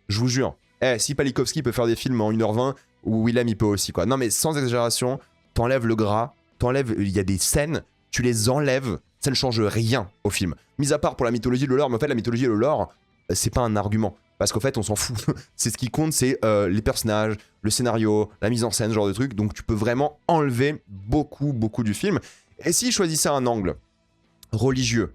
Je vous jure. Si Palikovski peut faire des films en 1h20, ou Willem il peut aussi quoi. Non mais sans exagération, t'enlèves le gras, il y a des scènes, tu les enlèves, ça ne change rien au film. Mis à part pour la mythologie et le lore, mais en fait la mythologie et le lore, c'est pas un argument. Parce qu'en fait on s'en fout. C'est ce qui compte, c'est les personnages, le scénario, la mise en scène, ce genre de truc. Donc tu peux vraiment enlever beaucoup du film. Et s'ils choisissaient un angle religieux,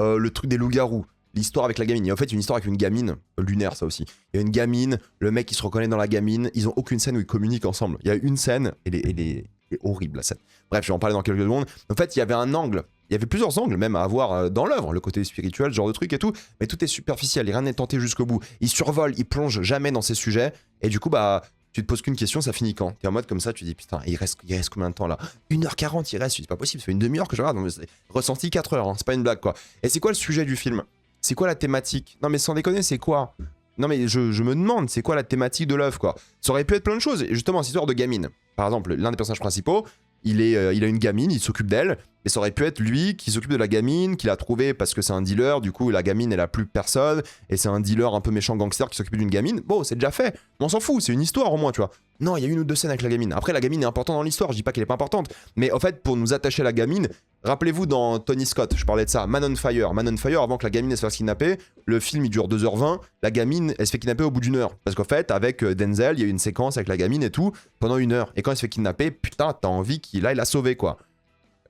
le truc des loups-garous, l'histoire avec la gamine. Il y a en fait une histoire avec une gamine, lunaire ça aussi. Il y a une gamine, le mec il se reconnaît dans la gamine, ils ont aucune scène où ils communiquent ensemble. Il y a une scène, elle est horrible la scène. Bref, je vais en parler dans quelques secondes. En fait, il y avait un angle, il y avait plusieurs angles même à avoir dans l'œuvre, le côté spirituel, ce genre de truc et tout, mais tout est superficiel, rien n'est tenté jusqu'au bout. Il survole, il plonge jamais dans ces sujets, et du coup, bah, tu te poses qu'une question, ça finit quand? T'es en mode comme ça, tu dis putain, il reste combien de temps là? 1h40 il reste, tu dis pas possible, ça fait une demi-heure que je regarde, donc ressenti 4 heures, hein, c'est pas une blague quoi. Et c'est quoi le sujet du film? C'est quoi la thématique? Non mais sans déconner, c'est quoi? Non mais je me demande, c'est quoi la thématique de l'œuvre quoi? Ça aurait pu être plein de choses, et justement, cette histoire de gamine. Par exemple, l'un des personnages principaux, il a une gamine, il s'occupe d'elle, et ça aurait pu être lui qui s'occupe de la gamine, qu'il a trouvé parce que c'est un dealer, du coup la gamine elle a plus personne, et c'est un dealer un peu méchant gangster qui s'occupe d'une gamine. Bon, c'est déjà fait, mais on s'en fout, c'est une histoire au moins, tu vois. Non, il y a une ou deux scènes avec la gamine. Après, la gamine est importante dans l'histoire, je dis pas qu'elle est pas importante, mais en fait, pour nous attacher à la gamine, rappelez-vous dans Tony Scott, je parlais de ça, Man on Fire. Man on Fire, avant que la gamine elle se fasse kidnapper, le film il dure 2h20, la gamine elle se fait kidnapper au bout d'1 heure. Parce qu'en fait, avec Denzel, il y a eu une séquence avec la gamine et tout, pendant 1 heure. Et quand elle se fait kidnapper, putain, t'as envie qu'il aille la sauver quoi.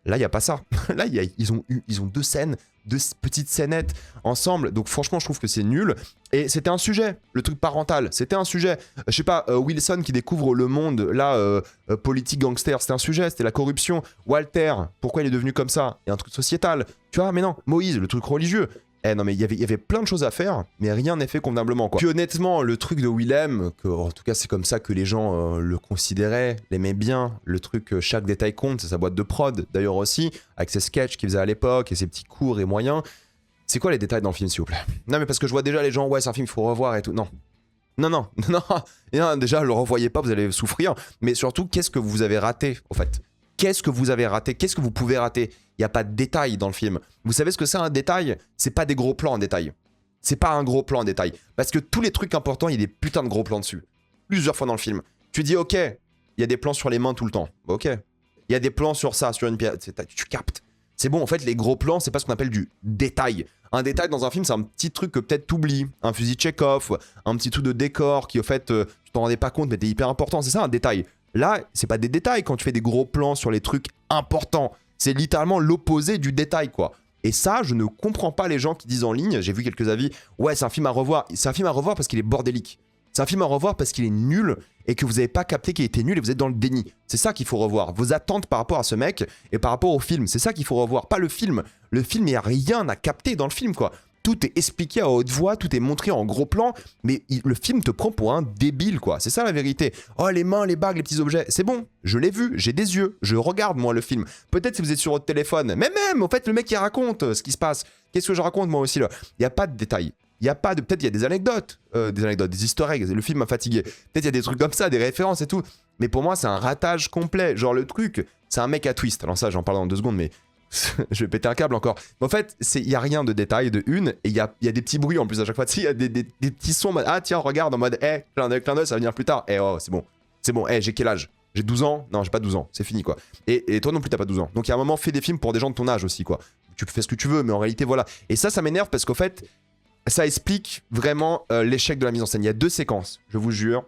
Là, il n'y a pas ça. Là, ils ont deux scènes, deux petites scénettes ensemble. Donc franchement, je trouve que c'est nul. Et c'était un sujet, le truc parental. C'était un sujet. Je sais pas, Wilson qui découvre le monde, là, politique gangster, c'était un sujet, c'était la corruption. Walter, pourquoi il est devenu comme ça? Il y a un truc sociétal. Tu vois, mais non. Moïse, le truc religieux. Eh non mais il y avait plein de choses à faire, mais rien n'est fait convenablement quoi. Puis honnêtement, le truc de Willem, que en tout cas c'est comme ça que les gens le considéraient, l'aimaient bien, le truc chaque détail compte, c'est sa boîte de prod d'ailleurs aussi, avec ses sketchs qu'il faisait à l'époque et ses petits cours et moyens. C'est quoi les détails dans le film s'il vous plaît? Non mais parce que je vois déjà les gens, ouais c'est un film, il faut revoir et tout. Non. Non, déjà le revoyez pas, vous allez souffrir, mais surtout qu'est-ce que vous avez raté au fait? Qu'est-ce que vous avez raté? Qu'est-ce que vous pouvez rater? Il n'y a pas de détail dans le film. Vous savez ce que c'est un détail? C'est pas des gros plans en détail. C'est pas un gros plan en détail. Parce que tous les trucs importants, il y a des putains de gros plans dessus. Plusieurs fois dans le film. Tu dis, ok, il y a des plans sur les mains tout le temps. Ok. Il y a des plans sur ça, sur une pièce. Tu captes. C'est bon, en fait, les gros plans, c'est pas ce qu'on appelle du détail. Un détail dans un film, c'est un petit truc que peut-être t'oublies. Un fusil Chekhov, un petit truc de décor qui, au fait, tu t'en rendais pas compte, mais t'es hyper important. C'est ça un détail. Là, c'est pas des détails quand tu fais des gros plans sur les trucs importants. C'est littéralement l'opposé du détail, quoi. Et ça, je ne comprends pas les gens qui disent en ligne, j'ai vu quelques avis, ouais, c'est un film à revoir. C'est un film à revoir parce qu'il est bordélique. C'est un film à revoir parce qu'il est nul et que vous n'avez pas capté qu'il était nul et vous êtes dans le déni. C'est ça qu'il faut revoir. Vos attentes par rapport à ce mec et par rapport au film. C'est ça qu'il faut revoir, pas le film. Le film, il n'y a rien à capter dans le film, quoi. Tout est expliqué à haute voix, tout est montré en gros plan, mais le film te prend pour un débile, quoi. C'est ça la vérité. Oh, les mains, les bagues, les petits objets, c'est bon, je l'ai vu, j'ai des yeux, je regarde, moi, le film. Peut-être si vous êtes sur votre téléphone, mais même, en fait, le mec, il raconte ce qui se passe. Qu'est-ce que je raconte, moi aussi, là? Il n'y a pas de détails. Il y a pas de... Peut-être il y a des anecdotes, des easter eggs, le film m'a fatigué. Peut-être il y a des trucs comme ça, des références et tout. Mais pour moi, c'est un ratage complet. Genre, le truc, c'est un mec à twist. Alors ça, j'en parle dans 2 secondes, mais... je vais péter un câble encore. Mais en fait, il n'y a rien de détail, de une, et il y a des petits bruits en plus à chaque fois. Tu sais, il y a des petits sons en mode, ah tiens, regarde, en mode, clin d'œil, ça va venir plus tard. Oh, c'est bon. C'est bon, j'ai quel âge? J'ai 12 ans? Non, j'ai pas 12 ans, c'est fini, quoi. Et toi non plus, t'as pas 12 ans. Donc il y a un moment, fais des films pour des gens de ton âge aussi, quoi. Tu fais ce que tu veux, mais en réalité, voilà. Et ça m'énerve parce qu'en fait, ça explique vraiment l'échec de la mise en scène. Il y a 2 séquences, je vous jure.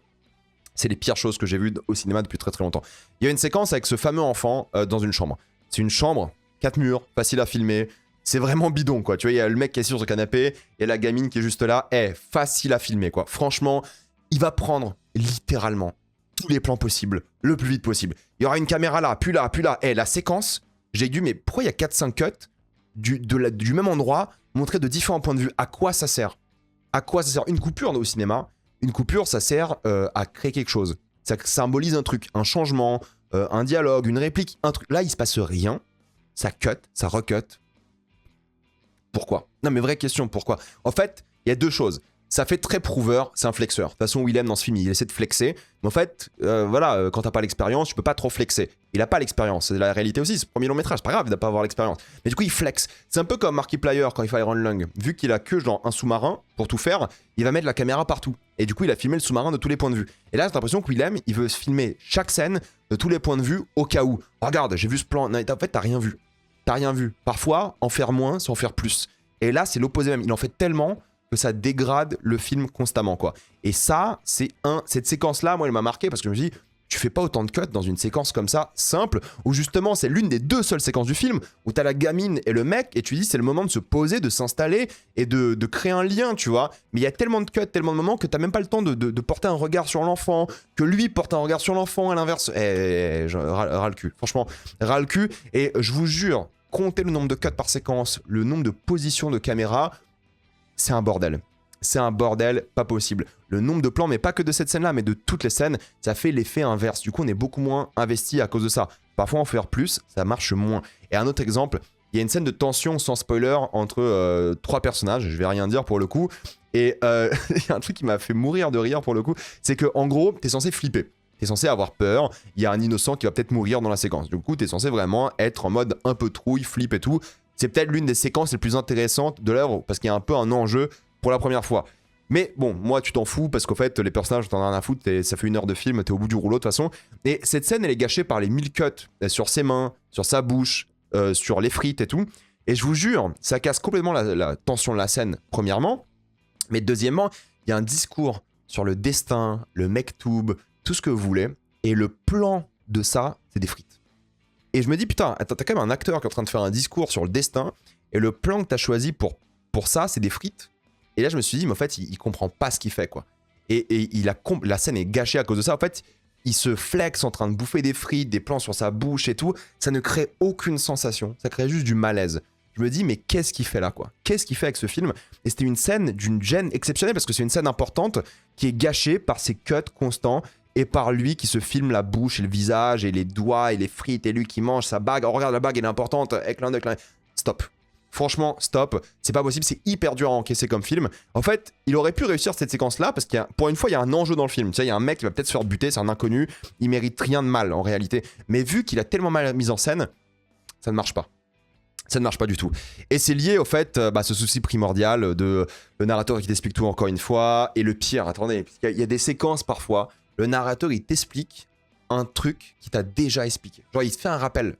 C'est les pires choses que j'ai vues au cinéma depuis très très longtemps. Il y a une séquence avec ce fameux enfant dans une chambre. C'est une chambre, 4 murs, facile à filmer. C'est vraiment bidon, quoi. Tu vois, il y a le mec qui est sur ce canapé, il y a la gamine qui est juste là. Facile à filmer, quoi. Franchement, il va prendre littéralement tous les plans possibles, le plus vite possible. Il y aura une caméra là, puis là, puis là. La séquence, j'ai dû, mais pourquoi il y a 4-5 cuts du même endroit, montrés de différents points de vue? À quoi ça sert? À quoi ça sert? Une coupure au cinéma, une coupure, ça sert à créer quelque chose. Ça symbolise un truc, un changement, un dialogue, une réplique, un truc. Là, il se passe rien. Ça cut, ça recut. Pourquoi? Non mais vraie question, pourquoi? En fait, il y a 2 choses. Ça fait très prouveur, c'est un flexeur. De toute façon, Willem dans ce film, il essaie de flexer. Mais en fait, quand t'as pas l'expérience, tu peux pas trop flexer. Il a pas l'expérience, c'est la réalité aussi, c'est le premier long métrage, c'est pas grave, il doit pas avoir l'expérience. Mais du coup, il flex. C'est un peu comme Markiplier quand il fait Iron Lung. Vu qu'il a que genre un sous-marin pour tout faire, il va mettre la caméra partout. Et du coup, il a filmé le sous-marin de tous les points de vue. Et là, j'ai l'impression que Willem, il veut filmer chaque scène de tous les points de vue au cas où. Regarde, j'ai vu ce plan. Non, en fait, t'as rien vu. T'as rien vu. Parfois, en faire moins, c'est en faire plus. Et là, c'est l'opposé même. Il en fait tellement que ça dégrade le film constamment, quoi. Et ça, cette séquence-là, moi, elle m'a marqué parce que je me dis, tu fais pas autant de cuts dans une séquence comme ça, simple, où justement, c'est l'une des 2 seules séquences du film, où t'as la gamine et le mec, et tu dis, c'est le moment de se poser, de s'installer et de créer un lien, tu vois. Mais il y a tellement de cuts, tellement de moments que t'as même pas le temps de porter un regard sur l'enfant, que lui porte un regard sur l'enfant, à l'inverse. Ras le cul. Franchement, ras le cul. Et je vous jure, comptez le nombre de cuts par séquence, le nombre de positions de caméra, c'est un bordel. C'est un bordel pas possible. Le nombre de plans, mais pas que de cette scène-là, mais de toutes les scènes, ça fait l'effet inverse. Du coup, on est beaucoup moins investi à cause de ça. Parfois, en faire plus, ça marche moins. Et un autre exemple, il y a une scène de tension sans spoiler entre 3 personnages, je vais rien dire pour le coup. Et il y a un truc qui m'a fait mourir de rire pour le coup, c'est que en gros, t'es censé flipper. T'es censé avoir peur, il y a un innocent qui va peut-être mourir dans la séquence. Du coup, t'es censé vraiment être en mode un peu trouille, flip et tout. C'est peut-être l'une des séquences les plus intéressantes de l'œuvre parce qu'il y a un peu un enjeu pour la première fois. Mais bon, moi tu t'en fous parce qu'en fait les personnages t'en as rien à foutre, ça fait 1 heure de film, t'es au bout du rouleau de toute façon. Et cette scène elle est gâchée par les 1000 cuts sur ses mains, sur sa bouche, sur les frites et tout. Et je vous jure, ça casse complètement la tension de la scène, premièrement. Mais deuxièmement, il y a un discours sur le destin, le mektoub, tout ce que vous voulez. Et le plan de ça, c'est des frites. Et je me dis, putain, attends, t'as quand même un acteur qui est en train de faire un discours sur le destin, et le plan que t'as choisi pour ça, c'est des frites. Et là, je me suis dit, mais en fait, il comprend pas ce qu'il fait, quoi. Et la scène est gâchée à cause de ça. En fait, il se flex en train de bouffer des frites, des plans sur sa bouche et tout. Ça ne crée aucune sensation. Ça crée juste du malaise. Je me dis, mais qu'est-ce qu'il fait là, quoi? Qu'est-ce qu'il fait avec ce film? Et c'était une scène d'une gêne exceptionnelle, parce que c'est une scène importante qui est gâchée par ses cuts constants et par lui qui se filme la bouche et le visage et les doigts et les frites et lui qui mange sa bague. Oh, regarde, la bague, elle est importante. Stop. Franchement, stop. C'est pas possible, c'est hyper dur à encaisser comme film. En fait, il aurait pu réussir cette séquence-là parce pour une fois, il y a un enjeu dans le film. Tu sais, il y a un mec qui va peut-être se faire buter, c'est un inconnu. Il mérite rien de mal en réalité. Mais vu qu'il a tellement mal mis en scène, ça ne marche pas. Ça ne marche pas du tout. Et c'est lié au fait, ce souci primordial de le narrateur qui t'explique tout encore une fois. Et le pire, attendez, il y a des séquences parfois, le narrateur il t'explique un truc qui t'a déjà expliqué. Genre il te fait un rappel.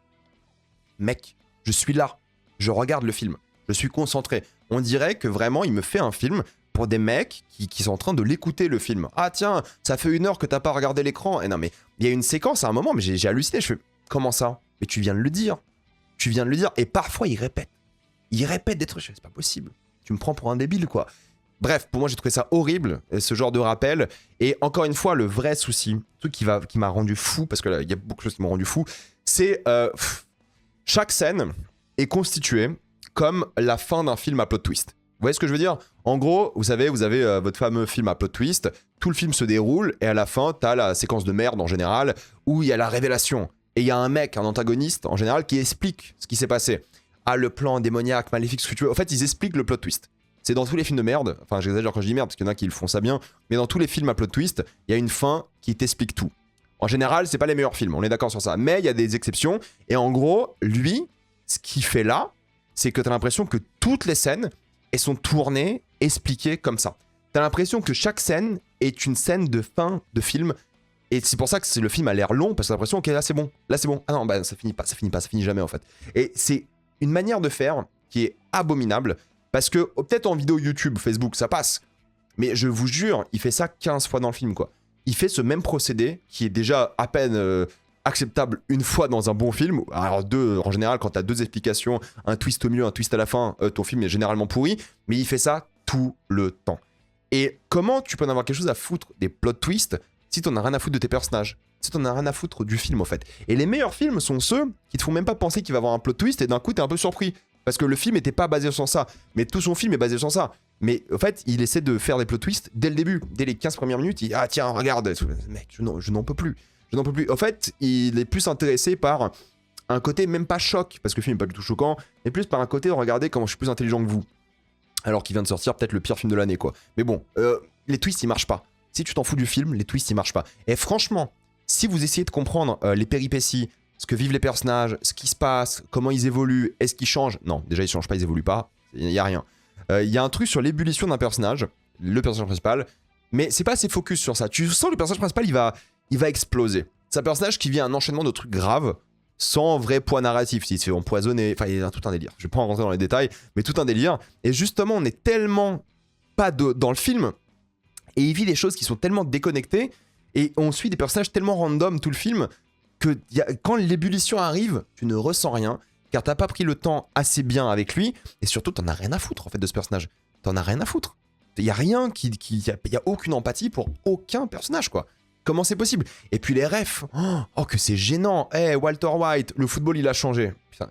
Mec, je suis là. Je regarde le film. Je suis concentré. On dirait que vraiment il me fait un film pour des mecs qui sont en train de l'écouter le film. Ah tiens, ça fait 1 heure que t'as pas regardé l'écran. Et non mais il y a une séquence à un moment, mais j'ai halluciné. Je fais, comment ça? Mais tu viens de le dire. tu viens de le dire. Et parfois, il répète. Il répète des trucs. C'est pas possible. Tu me prends pour un débile, quoi. Bref, pour moi, j'ai trouvé ça horrible, ce genre de rappel. Et encore une fois, le vrai souci, le truc qui m'a rendu fou, parce que là, il y a beaucoup de choses qui m'ont rendu fou, c'est chaque scène est constituée comme la fin d'un film à plot twist. Vous voyez ce que je veux dire? En gros, vous savez, vous avez votre fameux film à plot twist, tout le film se déroule, et à la fin, t'as la séquence de merde en général, où il y a la révélation. Et il y a un mec, un antagoniste en général, qui explique ce qui s'est passé. Ah, le plan démoniaque, maléfique, ce que tu veux. En fait, ils expliquent le plot twist. C'est dans tous les films de merde, enfin j'exagère quand je dis merde parce qu'il y en a qui le font ça bien, mais dans tous les films à plot twist, il y a une fin qui t'explique tout. En général, c'est pas les meilleurs films, on est d'accord sur ça, mais il y a des exceptions, et en gros, lui, ce qu'il fait là, c'est que t'as l'impression que toutes les scènes, elles sont tournées, expliquées comme ça. T'as l'impression que chaque scène est une scène de fin de film, et c'est pour ça que le film a l'air long, parce que t'as l'impression, ok, là c'est bon, ah non, bah ça finit pas, ça finit jamais en fait. Et c'est une manière de faire qui est abominable, parce que peut-être en vidéo YouTube, Facebook, ça passe. Mais je vous jure, il fait ça 15 fois dans le film, quoi. Il fait ce même procédé, qui est déjà à peine acceptable une fois dans un bon film. Alors en général, quand t'as deux explications, un twist au milieu, un twist à la fin, ton film est généralement pourri. Mais il fait ça tout le temps. Et comment tu peux en avoir quelque chose à foutre des plot twists si t'en as rien à foutre de tes personnages? Si t'en as rien à foutre du film, en fait. Et les meilleurs films sont ceux qui te font même pas penser qu'il va y avoir un plot twist et d'un coup, t'es un peu surpris. Parce que le film n'était pas basé sur ça. Mais tout son film est basé sur ça. Mais en fait, il essaie de faire des plot twists dès le début. Dès les 15 premières minutes, il dit « Ah tiens, regarde, mec, je n'en peux plus. Je n'en peux plus. » En fait, il est plus intéressé par un côté même pas choc, parce que le film n'est pas du tout choquant, mais plus par un côté de regarder comment je suis plus intelligent que vous. Alors qu'il vient de sortir peut-être le pire film de l'année, quoi. Mais bon, les twists, ils marchent pas. Si tu t'en fous du film, les twists, ils marchent pas. Et franchement, si vous essayez de comprendre les péripéties, ce que vivent les personnages, ce qui se passe, comment ils évoluent, est-ce qu'ils changent? Non, déjà ils changent pas, ils évoluent pas, il y a rien. Il y a un truc sur l'ébullition d'un personnage, le personnage principal, mais c'est pas assez focus sur ça. Tu sens le personnage principal, il va exploser. C'est un personnage qui vit un enchaînement de trucs graves, sans vrai poids narratif. Il se fait empoisonner, enfin il y a tout un délire. Je vais pas en rentrer dans les détails, mais tout un délire. Et justement, on est tellement pas dans le film, et il vit des choses qui sont tellement déconnectées, et on suit des personnages tellement random tout le film, que quand l'ébullition arrive, tu ne ressens rien, car t'as pas pris le temps assez bien avec lui, et surtout t'en as rien à foutre en fait de ce personnage. T'en as rien à foutre. Il y a rien y a aucune empathie pour aucun personnage, quoi. Comment c'est possible? Et puis les refs, oh que c'est gênant. Eh, Walter White, le football il a changé. Putain,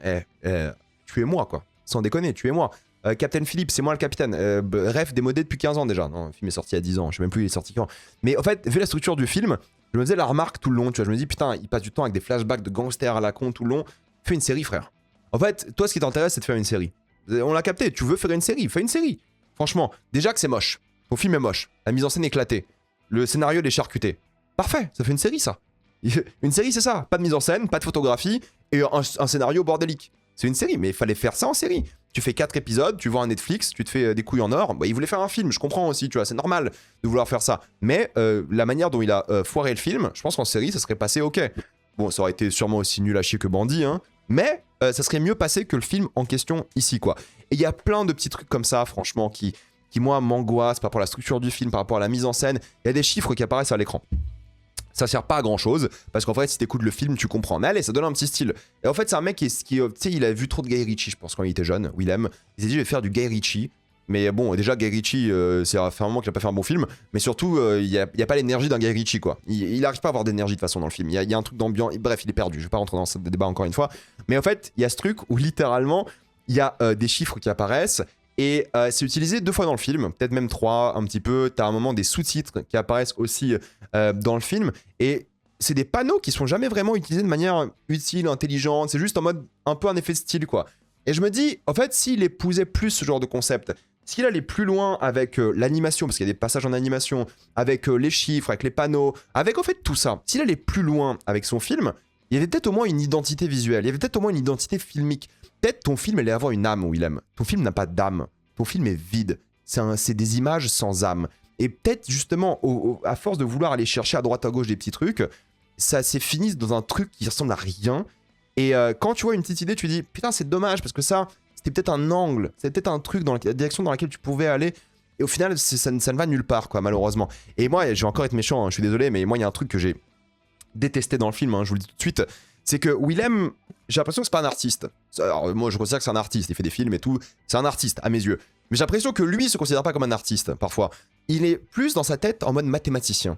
tuez-moi, quoi. Sans déconner, tuez-moi. Captain Phillips, c'est moi le capitaine. Ref démodé depuis 15 ans déjà. Non, le film est sorti il y a 10 ans, je sais même plus il est sorti quand. Mais en fait, vu la structure du film, je me faisais la remarque tout le long, tu vois. Je me dis, putain, il passe du temps avec des flashbacks de gangsters à la con tout le long. Fais une série, frère. En fait, toi, ce qui t'intéresse, c'est de faire une série. On l'a capté, tu veux faire une série, fais une série. Franchement, déjà que c'est moche. Ton film est moche. La mise en scène est éclatée. Le scénario, il est charcuté. Parfait, ça fait une série, ça. Une série, c'est ça. Pas de mise en scène, pas de photographie et un scénario bordélique. C'est une série, mais il fallait faire ça en série. Tu fais 4 épisodes, tu vois un Netflix, tu te fais des couilles en or. Bah, il voulait faire un film, je comprends aussi, tu vois, c'est normal de vouloir faire ça. Mais la manière dont il a foiré le film, je pense qu'en série, ça serait passé ok. Bon, ça aurait été sûrement aussi nul à chier que Bandit, hein. Mais ça serait mieux passé que le film en question ici, quoi. Et il y a plein de petits trucs comme ça, franchement, qui moi, m'angoissent par rapport à la structure du film, par rapport à la mise en scène. Il y a des chiffres qui apparaissent à l'écran. Ça sert pas à grand chose, parce qu'en fait, si t'écoutes le film, tu comprends. Mais allez, ça donne un petit style. Et en fait, c'est un mec tu sais, il a vu trop de Guy Ritchie, je pense, quand il était jeune, Willem. Il s'est dit, je vais faire du Guy Ritchie. Mais bon, déjà, Guy Ritchie, c'est un moment qu'il a pas fait un bon film. Mais surtout, il y a pas l'énergie d'un Guy Ritchie, quoi. Il arrive pas à avoir d'énergie de toute façon dans le film. Il y a un truc d'ambiance. Bref, il est perdu. Je vais pas rentrer dans ce débat encore une fois. Mais en fait, il y a ce truc où littéralement, il y a des chiffres qui apparaissent. Et c'est utilisé 2 fois dans le film, peut-être même 3, un petit peu. T'as un moment des sous-titres qui apparaissent aussi dans le film. Et c'est des panneaux qui sont jamais vraiment utilisés de manière utile, intelligente. C'est juste en mode un peu un effet style, quoi. Et je me dis, en fait, s'il épousait plus ce genre de concept, s'il allait plus loin avec l'animation, parce qu'il y a des passages en animation, avec les chiffres, avec les panneaux, avec en fait tout ça, s'il allait plus loin avec son film, il y avait peut-être au moins une identité visuelle, il y avait peut-être au moins une identité filmique. Peut-être ton film allait avoir une âme, Willem. Ton film n'a pas d'âme. Ton film est vide. C'est des images sans âme. Et peut-être justement, à force de vouloir aller chercher à droite à gauche des petits trucs, ça s'est fini dans un truc qui ressemble à rien. Et quand tu vois une petite idée, tu dis, putain, c'est dommage, parce que ça, c'était peut-être un angle, c'était peut-être un truc dans la direction dans laquelle tu pouvais aller. Et au final, ça ne va nulle part, quoi, malheureusement. Et moi, je vais encore être méchant, hein, je suis désolé, mais moi, il y a un truc que j'ai détesté dans le film, hein, je vous le dis tout de suite, c'est que Willem, j'ai l'impression que c'est pas un artiste. Alors, moi, je considère que c'est un artiste, il fait des films et tout. C'est un artiste, à mes yeux. Mais j'ai l'impression que lui se considère pas comme un artiste, parfois. Il est plus dans sa tête en mode mathématicien.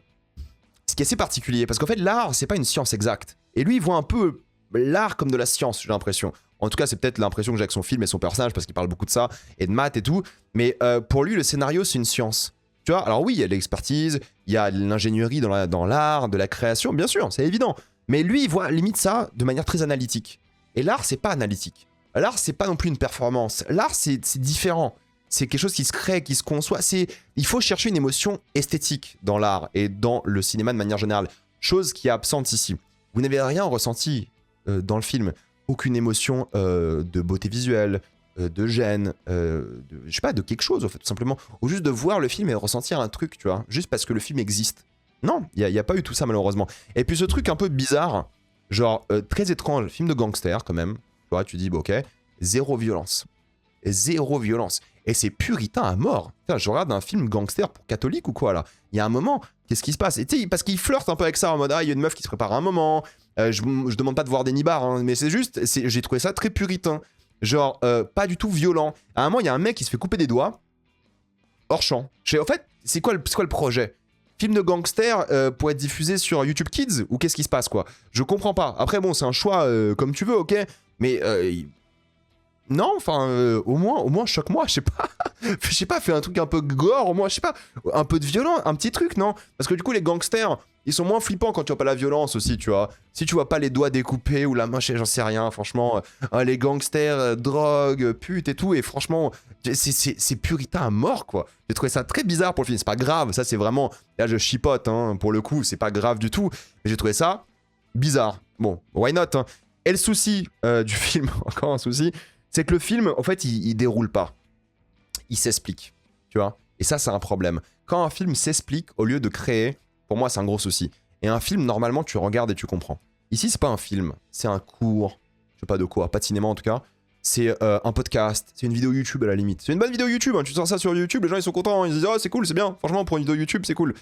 Ce qui est assez particulier, parce qu'en fait, l'art, c'est pas une science exacte. Et lui, il voit un peu l'art comme de la science, j'ai l'impression. En tout cas, c'est peut-être l'impression que j'ai avec son film et son personnage, parce qu'il parle beaucoup de ça, et de maths et tout. Mais pour lui, le scénario, c'est une science. Tu vois, alors oui, il y a de l'expertise, il y a de l'ingénierie dans l'art, de la création, bien sûr, c'est évident. Mais lui, il voit limite ça de manière très analytique. Et l'art, c'est pas analytique. L'art, c'est pas non plus une performance. L'art, c'est différent. C'est quelque chose qui se crée, qui se conçoit. Il faut chercher une émotion esthétique dans l'art et dans le cinéma de manière générale. Chose qui est absente ici. Vous n'avez rien ressenti dans le film. Aucune émotion de beauté visuelle, de gêne, je sais pas, de quelque chose, en fait, tout simplement. Ou juste de voir le film et de ressentir un truc, tu vois. Juste parce que le film existe. Non, il n'y a pas eu tout ça, malheureusement. Et puis ce truc un peu bizarre, genre très étrange, film de gangster, quand même. Tu vois, tu dis, bah, ok, zéro violence. Zéro violence. Et c'est puritain à mort. Putain, je regarde un film gangster pour catholique ou quoi, là. Il y a un moment, qu'est-ce qui se passe? Et tu sais, parce qu'il flirte un peu avec ça, en mode, ah, il y a une meuf qui se prépare un moment. Je demande pas de voir des nibards, hein, mais c'est juste, j'ai trouvé ça très puritain. Genre, pas du tout violent. À un moment, il y a un mec qui se fait couper des doigts, hors champ. En fait, c'est quoi le projet? Film de gangster pour être diffusé sur YouTube Kids? Ou qu'est-ce qui se passe, quoi? Je comprends pas. Après, bon, c'est un choix comme tu veux, ok? Mais... non, enfin, au moins, choque-moi, je sais pas. Je sais pas, fais un truc un peu gore, au moins, je sais pas. Un peu de violent, un petit truc, non? Parce que du coup, les gangsters, ils sont moins flippants quand tu vois pas la violence aussi, tu vois. Si tu vois pas les doigts découpés ou la main, j'en sais rien, franchement. Les gangsters, drogue, pute et tout, et franchement, c'est puritain à mort, quoi. J'ai trouvé ça très bizarre pour le film. C'est pas grave, ça, c'est vraiment. Là, je chipote, hein, pour le coup, c'est pas grave du tout. Mais j'ai trouvé ça bizarre. Bon, why not, hein. Et le souci du film, encore un souci. C'est que le film, en fait, il déroule pas. Il s'explique, tu vois. Et ça, c'est un problème. Quand un film s'explique, au lieu de créer, pour moi, c'est un gros souci. Et un film, normalement, tu regardes et tu comprends. Ici, c'est pas un film, c'est un cours. Je sais pas de quoi, pas de cinéma en tout cas. C'est un podcast, c'est une vidéo YouTube à la limite. C'est une bonne vidéo YouTube, hein. Tu sors ça sur YouTube, les gens ils sont contents, hein. Ils se disent « Oh, c'est cool, c'est bien. Franchement, pour une vidéo YouTube, c'est cool. »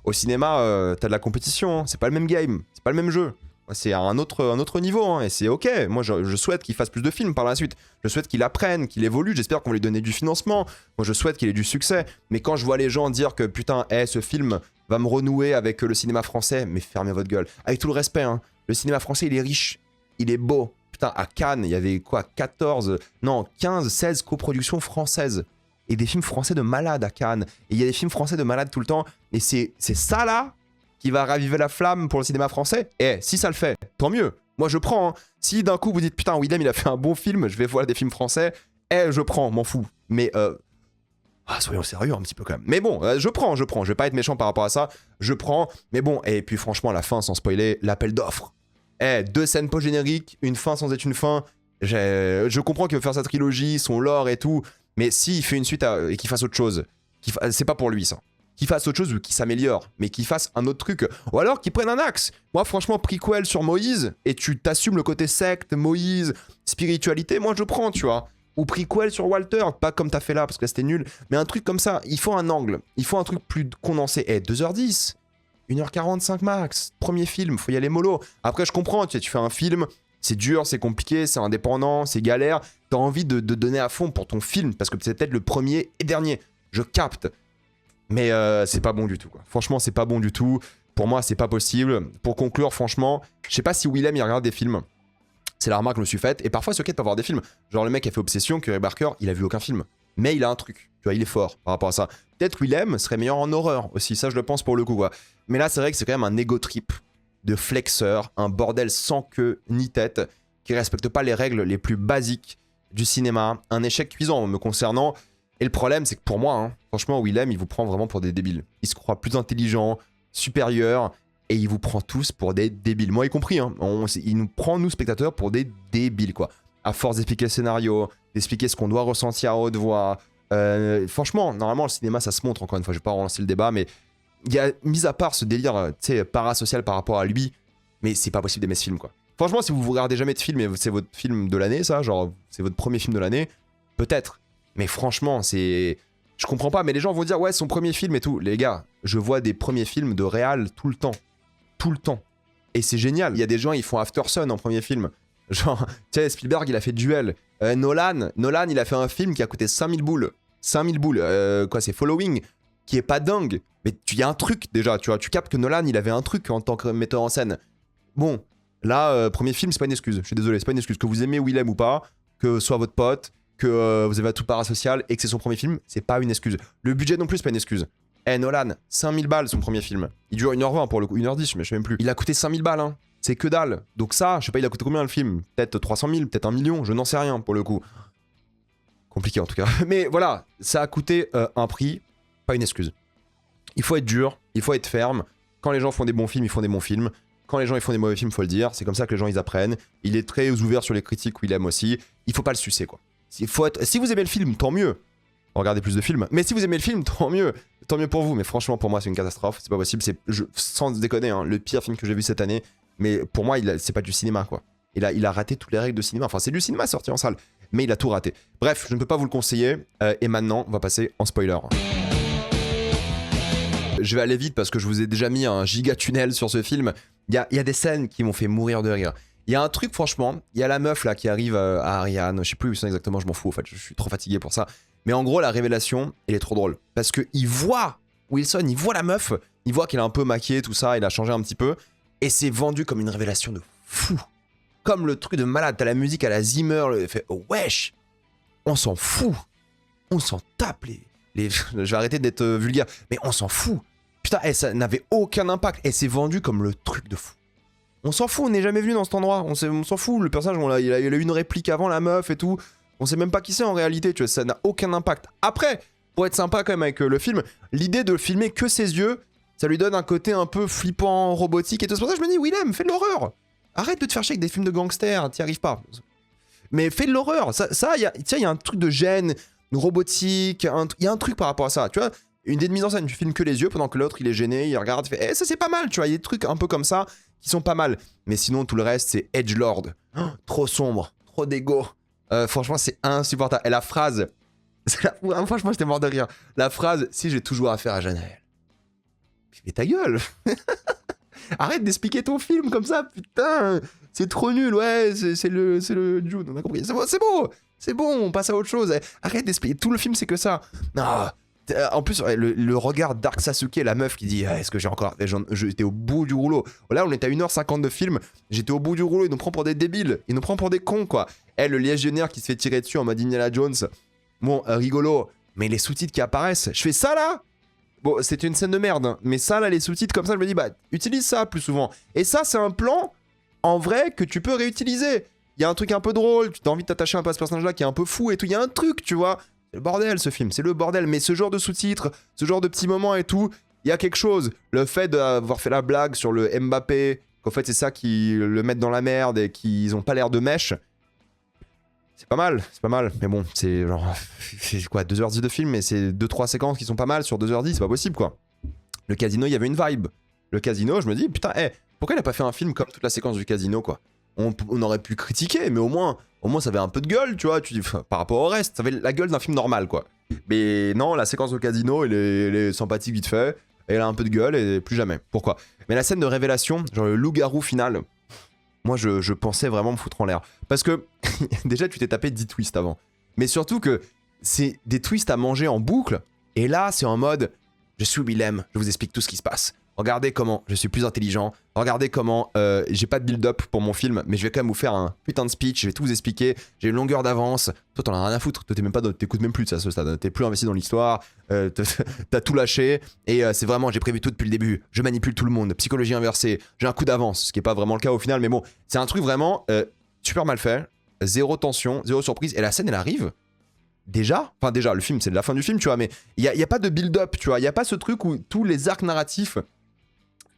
Au cinéma, t'as de la compétition, hein. C'est pas le même game, c'est pas le même jeu. C'est un autre niveau, hein, et c'est ok. Moi, je souhaite qu'il fasse plus de films par la suite. Je souhaite qu'il apprenne, qu'il évolue. J'espère qu'on va lui donner du financement. Moi, je souhaite qu'il ait du succès. Mais quand je vois les gens dire que putain, ce film va me renouer avec le cinéma français, mais fermez votre gueule. Avec tout le respect, hein. Le cinéma français, il est riche, il est beau. Putain, à Cannes, il y avait quoi, 15, 16 coproductions françaises. Et des films français de malades à Cannes. Et il y a des films français de malades tout le temps. Et c'est ça là qui va raviver la flamme pour le cinéma français. Si ça le fait, tant mieux. Moi, je prends. Hein. Si d'un coup, vous dites, putain, Willem, il a fait un bon film, je vais voir des films français, je prends, m'en fous. Mais, soyons sérieux un petit peu quand même. Mais bon, je prends. Je vais pas être méchant par rapport à ça. Je prends. Mais bon, et puis franchement, à la fin, sans spoiler, l'appel d'offres. 2 scènes post-génériques, une fin sans être une fin. Je comprends qu'il veut faire sa trilogie, son lore et tout. Mais s'il fait une suite et qu'il fasse autre chose, c'est pas pour lui, ça. Qu'il fasse autre chose ou qu'il s'améliore, mais qu'il fasse un autre truc. Ou alors qu'il prenne un axe. Moi, franchement, prequel sur Moïse, et tu t'assumes le côté secte, Moïse, spiritualité, moi je prends, tu vois. Ou prequel sur Walter, pas comme t'as fait là, parce que c'était nul, mais un truc comme ça. Il faut un angle, il faut un truc plus condensé. 2h10, 1h45 max, premier film, faut y aller mollo. Après, je comprends, tu fais un film, c'est dur, c'est compliqué, c'est indépendant, c'est galère. T'as envie de donner à fond pour ton film, parce que c'est peut-être le premier et dernier. Je capte. Mais c'est pas bon du tout, quoi. Franchement, c'est pas bon du tout. Pour moi, c'est pas possible. Pour conclure, franchement, je sais pas si Willem, il regarde des films. C'est la remarque que je me suis faite. Et parfois, c'est ok de pas voir des films. Genre, le mec a fait Obsession, Curry Barker, il a vu aucun film. Mais il a un truc. Tu vois, il est fort par rapport à ça. Peut-être Willem serait meilleur en horreur aussi. Ça, je le pense pour le coup, quoi. Mais là, c'est vrai que c'est quand même un ego trip de flexeur. Un bordel sans queue ni tête. Qui respecte pas les règles les plus basiques du cinéma. Un échec cuisant me concernant. Et le problème, c'est que pour moi, hein, franchement, Willem, il vous prend vraiment pour des débiles. Il se croit plus intelligent, supérieur, et il vous prend tous pour des débiles. Moi y compris, hein, il nous prend, nous, spectateurs, pour des débiles, quoi. À force d'expliquer le scénario, d'expliquer ce qu'on doit ressentir à haute voix. Franchement, normalement, le cinéma, ça se montre, encore une fois, je vais pas relancer le débat, mais il y a, mis à part ce délire, tu sais, parasocial par rapport à lui, mais c'est pas possible d'aimer ce film, quoi. Franchement, si vous regardez jamais de film, et c'est votre film de l'année, ça, genre, c'est votre premier film de l'année, peut-être. Mais franchement, c'est... Je comprends pas, mais les gens vont dire, ouais, son premier film et tout. Les gars, je vois des premiers films de réal tout le temps. Tout le temps. Et c'est génial. Il y a des gens, ils font After Sun en premier film. Genre, tu sais, Spielberg, il a fait Duel. Nolan, il a fait un film qui a coûté 5000 boules. 5000 boules. Quoi, c'est Following, qui est pas dingue. Mais il y a un truc, déjà, tu vois. Tu captes que Nolan, il avait un truc en tant que metteur en scène. Bon, là, premier film, c'est pas une excuse. Je suis désolé, c'est pas une excuse. Que vous aimez Willem ou pas, que ce soit votre pote, que vous avez un tout parasocial et que c'est son premier film, c'est pas une excuse. Le budget non plus, c'est pas une excuse. Nolan, 5000 balles son premier film. Il dure 1h20 pour le coup, 1h10, mais je sais même plus. Il a coûté 5000 balles, hein. C'est que dalle. Donc ça, je sais pas, il a coûté combien le film? Peut-être 300 000, peut-être 1 million, je n'en sais rien pour le coup. Compliqué en tout cas. Mais voilà, ça a coûté un prix, pas une excuse. Il faut être dur, il faut être ferme. Quand les gens font des bons films, ils font des bons films. Quand les gens ils font des mauvais films, faut le dire. C'est comme ça que les gens ils apprennent. Il est très ouvert sur les critiques, Willem aussi. Il faut pas le sucer quoi. Si vous aimez le film, tant mieux. Regardez plus de films. Mais si vous aimez le film, tant mieux. Tant mieux pour vous. Mais franchement, pour moi, c'est une catastrophe. C'est pas possible. Sans déconner, hein, le pire film que j'ai vu cette année. Mais pour moi, c'est pas du cinéma quoi. Il a raté toutes les règles de cinéma. Enfin, c'est du cinéma sorti en salle. Mais il a tout raté. Bref, je ne peux pas vous le conseiller. Et maintenant, on va passer en spoiler. Je vais aller vite parce que je vous ai déjà mis un giga tunnel sur ce film. Il y a des scènes qui m'ont fait mourir de rire. Il y a un truc, franchement, il y a la meuf là qui arrive à Ariane. Je sais plus où c'est exactement, je m'en fous en fait. Je suis trop fatigué pour ça. Mais en gros, la révélation, elle est trop drôle. Parce qu'il voit Wilson, il voit la meuf, il voit qu'elle est un peu maquillée, tout ça, il a changé un petit peu. Et c'est vendu comme une révélation de fou. Comme le truc de malade. T'as la musique à la Zimmer, il fait oh, wesh. On s'en fout. On s'en tape les... Je vais arrêter d'être vulgaire. Mais on s'en fout. Putain, ça n'avait aucun impact. Et c'est vendu comme le truc de fou. On s'en fout, on n'est jamais venu dans cet endroit. On s'en fout. Le personnage, il a eu une réplique avant la meuf et tout. On sait même pas qui c'est en réalité, tu vois, ça n'a aucun impact. Après, pour être sympa quand même avec le film, l'idée de filmer que ses yeux, ça lui donne un côté un peu flippant, robotique et tout. C'est pour ça que je me dis, Willem, fais de l'horreur. Arrête de te faire chier avec des films de gangsters, t'y arrives pas. Mais fais de l'horreur. Ça, il y a un truc de gêne, robotique, il y a un truc par rapport à ça, tu vois. Une idée de mise en scène, tu filmes que les yeux pendant que l'autre il est gêné, il regarde, il fait ça c'est pas mal, tu vois, il y a des trucs un peu comme ça qui sont pas mal. Mais sinon, tout le reste, c'est edgelord. Oh, trop sombre, trop d'égo. Franchement, c'est insupportable. Et la phrase, franchement, j'étais mort de rire. La phrase, si j'ai toujours affaire à Janelle. Mais ta gueule. Arrête d'expliquer ton film comme ça, putain. C'est trop nul, ouais, c'est le June, on a compris. C'est bon, on passe à autre chose. Arrête d'expliquer. Tout le film, c'est que ça. Non. En plus, le regard d'Ark Sasuke, la meuf qui dit est-ce que j'ai encore. J'étais au bout du rouleau. Là, on était à 1h50 de film. J'étais au bout du rouleau. Ils nous prennent pour des débiles. Ils nous prennent pour des cons, quoi. Le légionnaire qui se fait tirer dessus en mode Indiana Jones. Bon, rigolo. Mais les sous-titres qui apparaissent, je fais ça là. Bon, c'était une scène de merde. Hein. Mais ça, là, les sous-titres comme ça, je me dis utilise ça plus souvent. Et ça, c'est un plan en vrai que tu peux réutiliser. Il y a un truc un peu drôle. Tu as envie de t'attacher un peu à ce personnage-là qui est un peu fou et tout. Il y a un truc, tu vois. C'est le bordel ce film, c'est le bordel. Mais ce genre de sous-titres, ce genre de petits moments et tout, il y a quelque chose. Le fait d'avoir fait la blague sur le Mbappé, qu'en fait c'est ça qui le mettent dans la merde et qu'ils ont pas l'air de mèche. C'est pas mal. Mais bon, c'est genre... C'est quoi, 2h10 de film, mais c'est 2-3 séquences qui sont pas mal sur 2h10, c'est pas possible quoi. Le casino, il y avait une vibe. Le casino, je me dis, putain, pourquoi il a pas fait un film comme toute la séquence du casino quoi? On aurait pu critiquer, mais au moins ça avait un peu de gueule, tu vois, tu dis, par rapport au reste, ça avait la gueule d'un film normal, quoi. Mais non, la séquence au casino, elle est sympathique vite fait, elle a un peu de gueule et plus jamais. Pourquoi? Mais la scène de révélation, genre le loup-garou final, moi je pensais vraiment me foutre en l'air. Parce que, déjà tu t'es tapé 10 twists avant. Mais surtout que c'est des twists à manger en boucle, et là c'est en mode, je suis Willem, je vous explique tout ce qui se passe. Regardez comment je suis plus intelligent. Regardez comment j'ai pas de build-up pour mon film, mais je vais quand même vous faire un putain de speech. Je vais tout vous expliquer. J'ai une longueur d'avance. Toi, t'en as rien à foutre. Toi, t'écoutes même plus de ça à ce stade. T'es plus investi dans l'histoire. T'as tout lâché. Et c'est vraiment, j'ai prévu tout depuis le début. Je manipule tout le monde. Psychologie inversée. J'ai un coup d'avance, ce qui est pas vraiment le cas au final. Mais bon, c'est un truc vraiment super mal fait. Zéro tension, zéro surprise. Et la scène, elle arrive. Déjà, le film, c'est de la fin du film, tu vois. Mais il y a pas de build-up, tu vois. Il y a pas ce truc où tous les arcs narratifs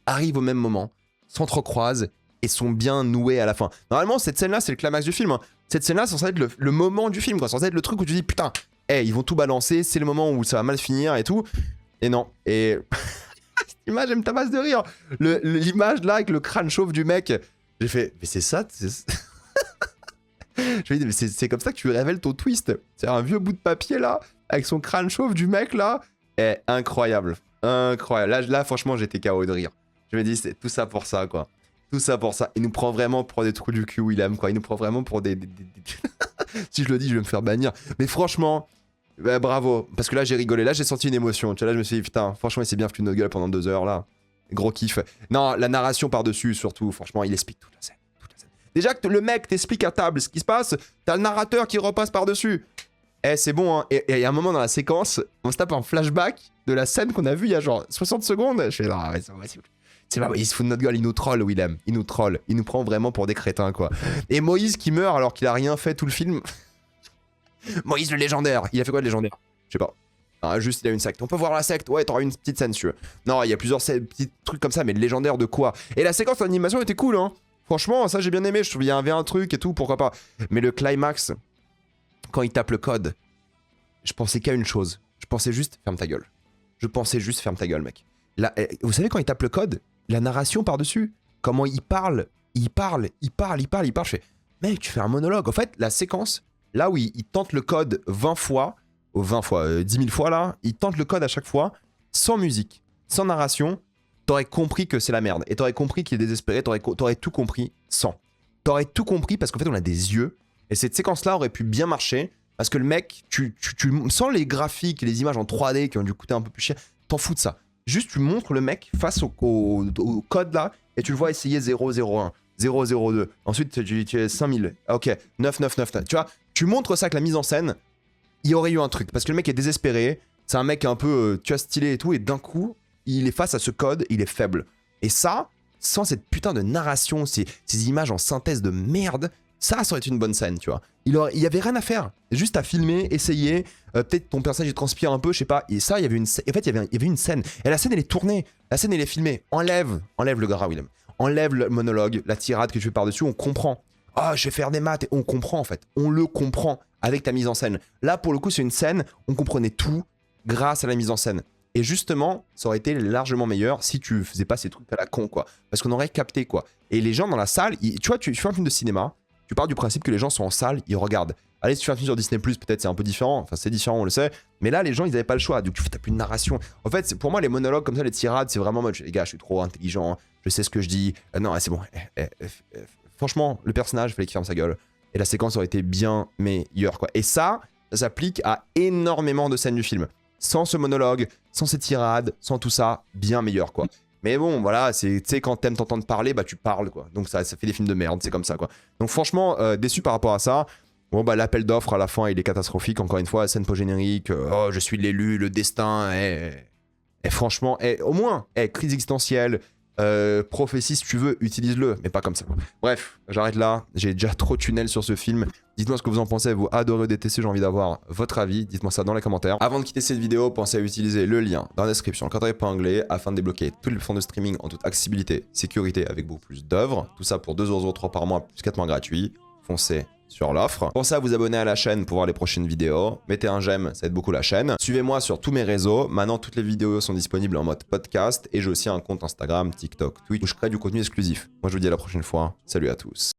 arrivent au même moment, s'entrecroisent et sont bien noués à la fin. Normalement, cette scène-là, c'est le climax du film. Hein. Cette scène-là, c'est censé être le moment du film, quoi. C'est censé être le truc où tu dis, putain, ils vont tout balancer, c'est le moment où ça va mal finir et tout. Et non. Et cette image, elle me tabasse de rire. L'image là, avec le crâne chauve du mec, j'ai fait, mais c'est ça Je me dis, mais c'est comme ça que tu révèles ton twist. C'est un vieux bout de papier là, avec son crâne chauve du mec là. Incroyable. Là, franchement, j'étais KO de rire. Je me dis, c'est tout ça pour ça, quoi. Tout ça pour ça. Il nous prend vraiment pour des trous du cul, Willem, quoi. Il nous prend vraiment pour des... Si je le dis, je vais me faire bannir. Mais franchement, bah, bravo. Parce que là, j'ai rigolé. Là, j'ai senti une émotion. Tu vois, là, je me suis dit, putain, franchement, il s'est bien foutu de notre gueule pendant 2 heures, là. Gros kiff. Non, la narration par-dessus, surtout. Franchement, il explique toute la scène. Déjà que le mec t'explique à table ce qui se passe, t'as le narrateur qui repasse par-dessus. Eh, c'est bon, hein. Et il y a un moment dans la séquence, on se tape un flashback de la scène qu'on a vue il y a genre 60 secondes. Je fais, non, ouais, c'est pas, il se fout de notre gueule, il nous troll, Willem. Il nous troll. Il nous prend vraiment pour des crétins, quoi. Et Moïse qui meurt alors qu'il a rien fait tout le film. Moïse le légendaire. Il a fait quoi de légendaire? Je sais pas. Ah, juste, il a une secte. On peut voir la secte? Ouais, t'auras une petite scène, si tu veux. Non, il y a plusieurs petits trucs comme ça, mais légendaire de quoi? Et la séquence d'animation était cool, hein. Franchement, ça, j'ai bien aimé. Je trouve qu'il y avait un truc et tout, pourquoi pas. Mais le climax, quand il tape le code, je pensais qu'à une chose. Je pensais juste, ferme ta gueule. Je pensais juste, ferme ta gueule, mec. Là, vous savez, quand il tape le code, la narration par-dessus, comment il parle. Je fais, mec, tu fais un monologue. En fait, la séquence, là où il tente le code 20 fois, 10 000 fois là, il tente le code à chaque fois, sans musique, sans narration, t'aurais compris que c'est la merde. Et t'aurais compris qu'il est désespéré, t'aurais tout compris sans. T'aurais tout compris parce qu'en fait, on a des yeux. Et cette séquence-là aurait pu bien marcher. Parce que le mec, tu sens les graphiques et les images en 3D qui ont dû coûter un peu plus cher. T'en fous de ça. Juste, tu montres le mec face au code là. Et tu le vois essayer 001, 002. Ensuite, tu es 5000. Ok, 9999. Tu vois, tu montres ça avec la mise en scène. Il y aurait eu un truc. Parce que le mec est désespéré. C'est un mec un peu, tu vois, stylé et tout. Et d'un coup, il est face à ce code. Il est faible. Et ça, sans cette putain de narration, ces images en synthèse de merde, ça aurait été une bonne scène, tu vois. Il y avait rien à faire. Juste à filmer, essayer. Peut-être ton personnage il transpire un peu, je sais pas. Et ça, il y avait une scène. En fait, il y avait une scène. Et la scène, elle est tournée. La scène, elle est filmée. Enlève le gras, Willem. Enlève le monologue, la tirade que tu fais par-dessus. On comprend. Ah, je vais faire des maths. Et on comprend, en fait. On le comprend avec ta mise en scène. Là, pour le coup, c'est une scène. On comprenait tout grâce à la mise en scène. Et justement, ça aurait été largement meilleur si tu faisais pas ces trucs à la con, quoi. Parce qu'on aurait capté, quoi. Et les gens dans la salle, tu vois, tu fais un film de cinéma. Tu pars du principe que les gens sont en salle, ils regardent. Allez, si tu fais un film sur Disney+, peut-être c'est un peu différent. Enfin, c'est différent, on le sait. Mais là, les gens, ils n'avaient pas le choix. Donc, tu fais plus de narration. En fait, pour moi, les monologues comme ça, les tirades, c'est vraiment mode, les gars, je suis trop intelligent, je sais ce que je dis. Non, c'est bon. Franchement, le personnage, il fallait qu'il ferme sa gueule. Et la séquence aurait été bien meilleure, quoi. Et ça s'applique à énormément de scènes du film. Sans ce monologue, sans ces tirades, sans tout ça, bien meilleur, quoi. Mais bon, voilà, tu sais, quand t'aimes t'entendre parler, bah tu parles, quoi. Donc ça fait des films de merde, c'est comme ça, quoi. Donc franchement, déçu par rapport à ça. Bon, bah l'appel d'offres à la fin, il est catastrophique. Encore une fois, scène post-générique, oh, je suis l'élu, le destin, et franchement, au moins, crise existentielle, prophétie, si tu veux, utilise-le, mais pas comme ça. Bref, j'arrête là, j'ai déjà trop de tunnel sur ce film. Dites-moi ce que vous en pensez, vous adorez ou détestez, j'ai envie d'avoir votre avis, dites-moi ça dans les commentaires. Avant de quitter cette vidéo, pensez à utiliser le lien dans la description, le code épinglé, afin de débloquer toutes les plateformes de streaming en toute accessibilité, sécurité, avec beaucoup plus d'œuvres. Tout ça pour 2,03€ par mois, plus 4 mois gratuits. Foncez sur l'offre. Pensez à vous abonner à la chaîne pour voir les prochaines vidéos. Mettez un j'aime, ça aide beaucoup la chaîne. Suivez-moi sur tous mes réseaux. Maintenant, toutes les vidéos sont disponibles en mode podcast. Et j'ai aussi un compte Instagram, TikTok, Twitch où je crée du contenu exclusif. Moi, je vous dis à la prochaine fois. Salut à tous.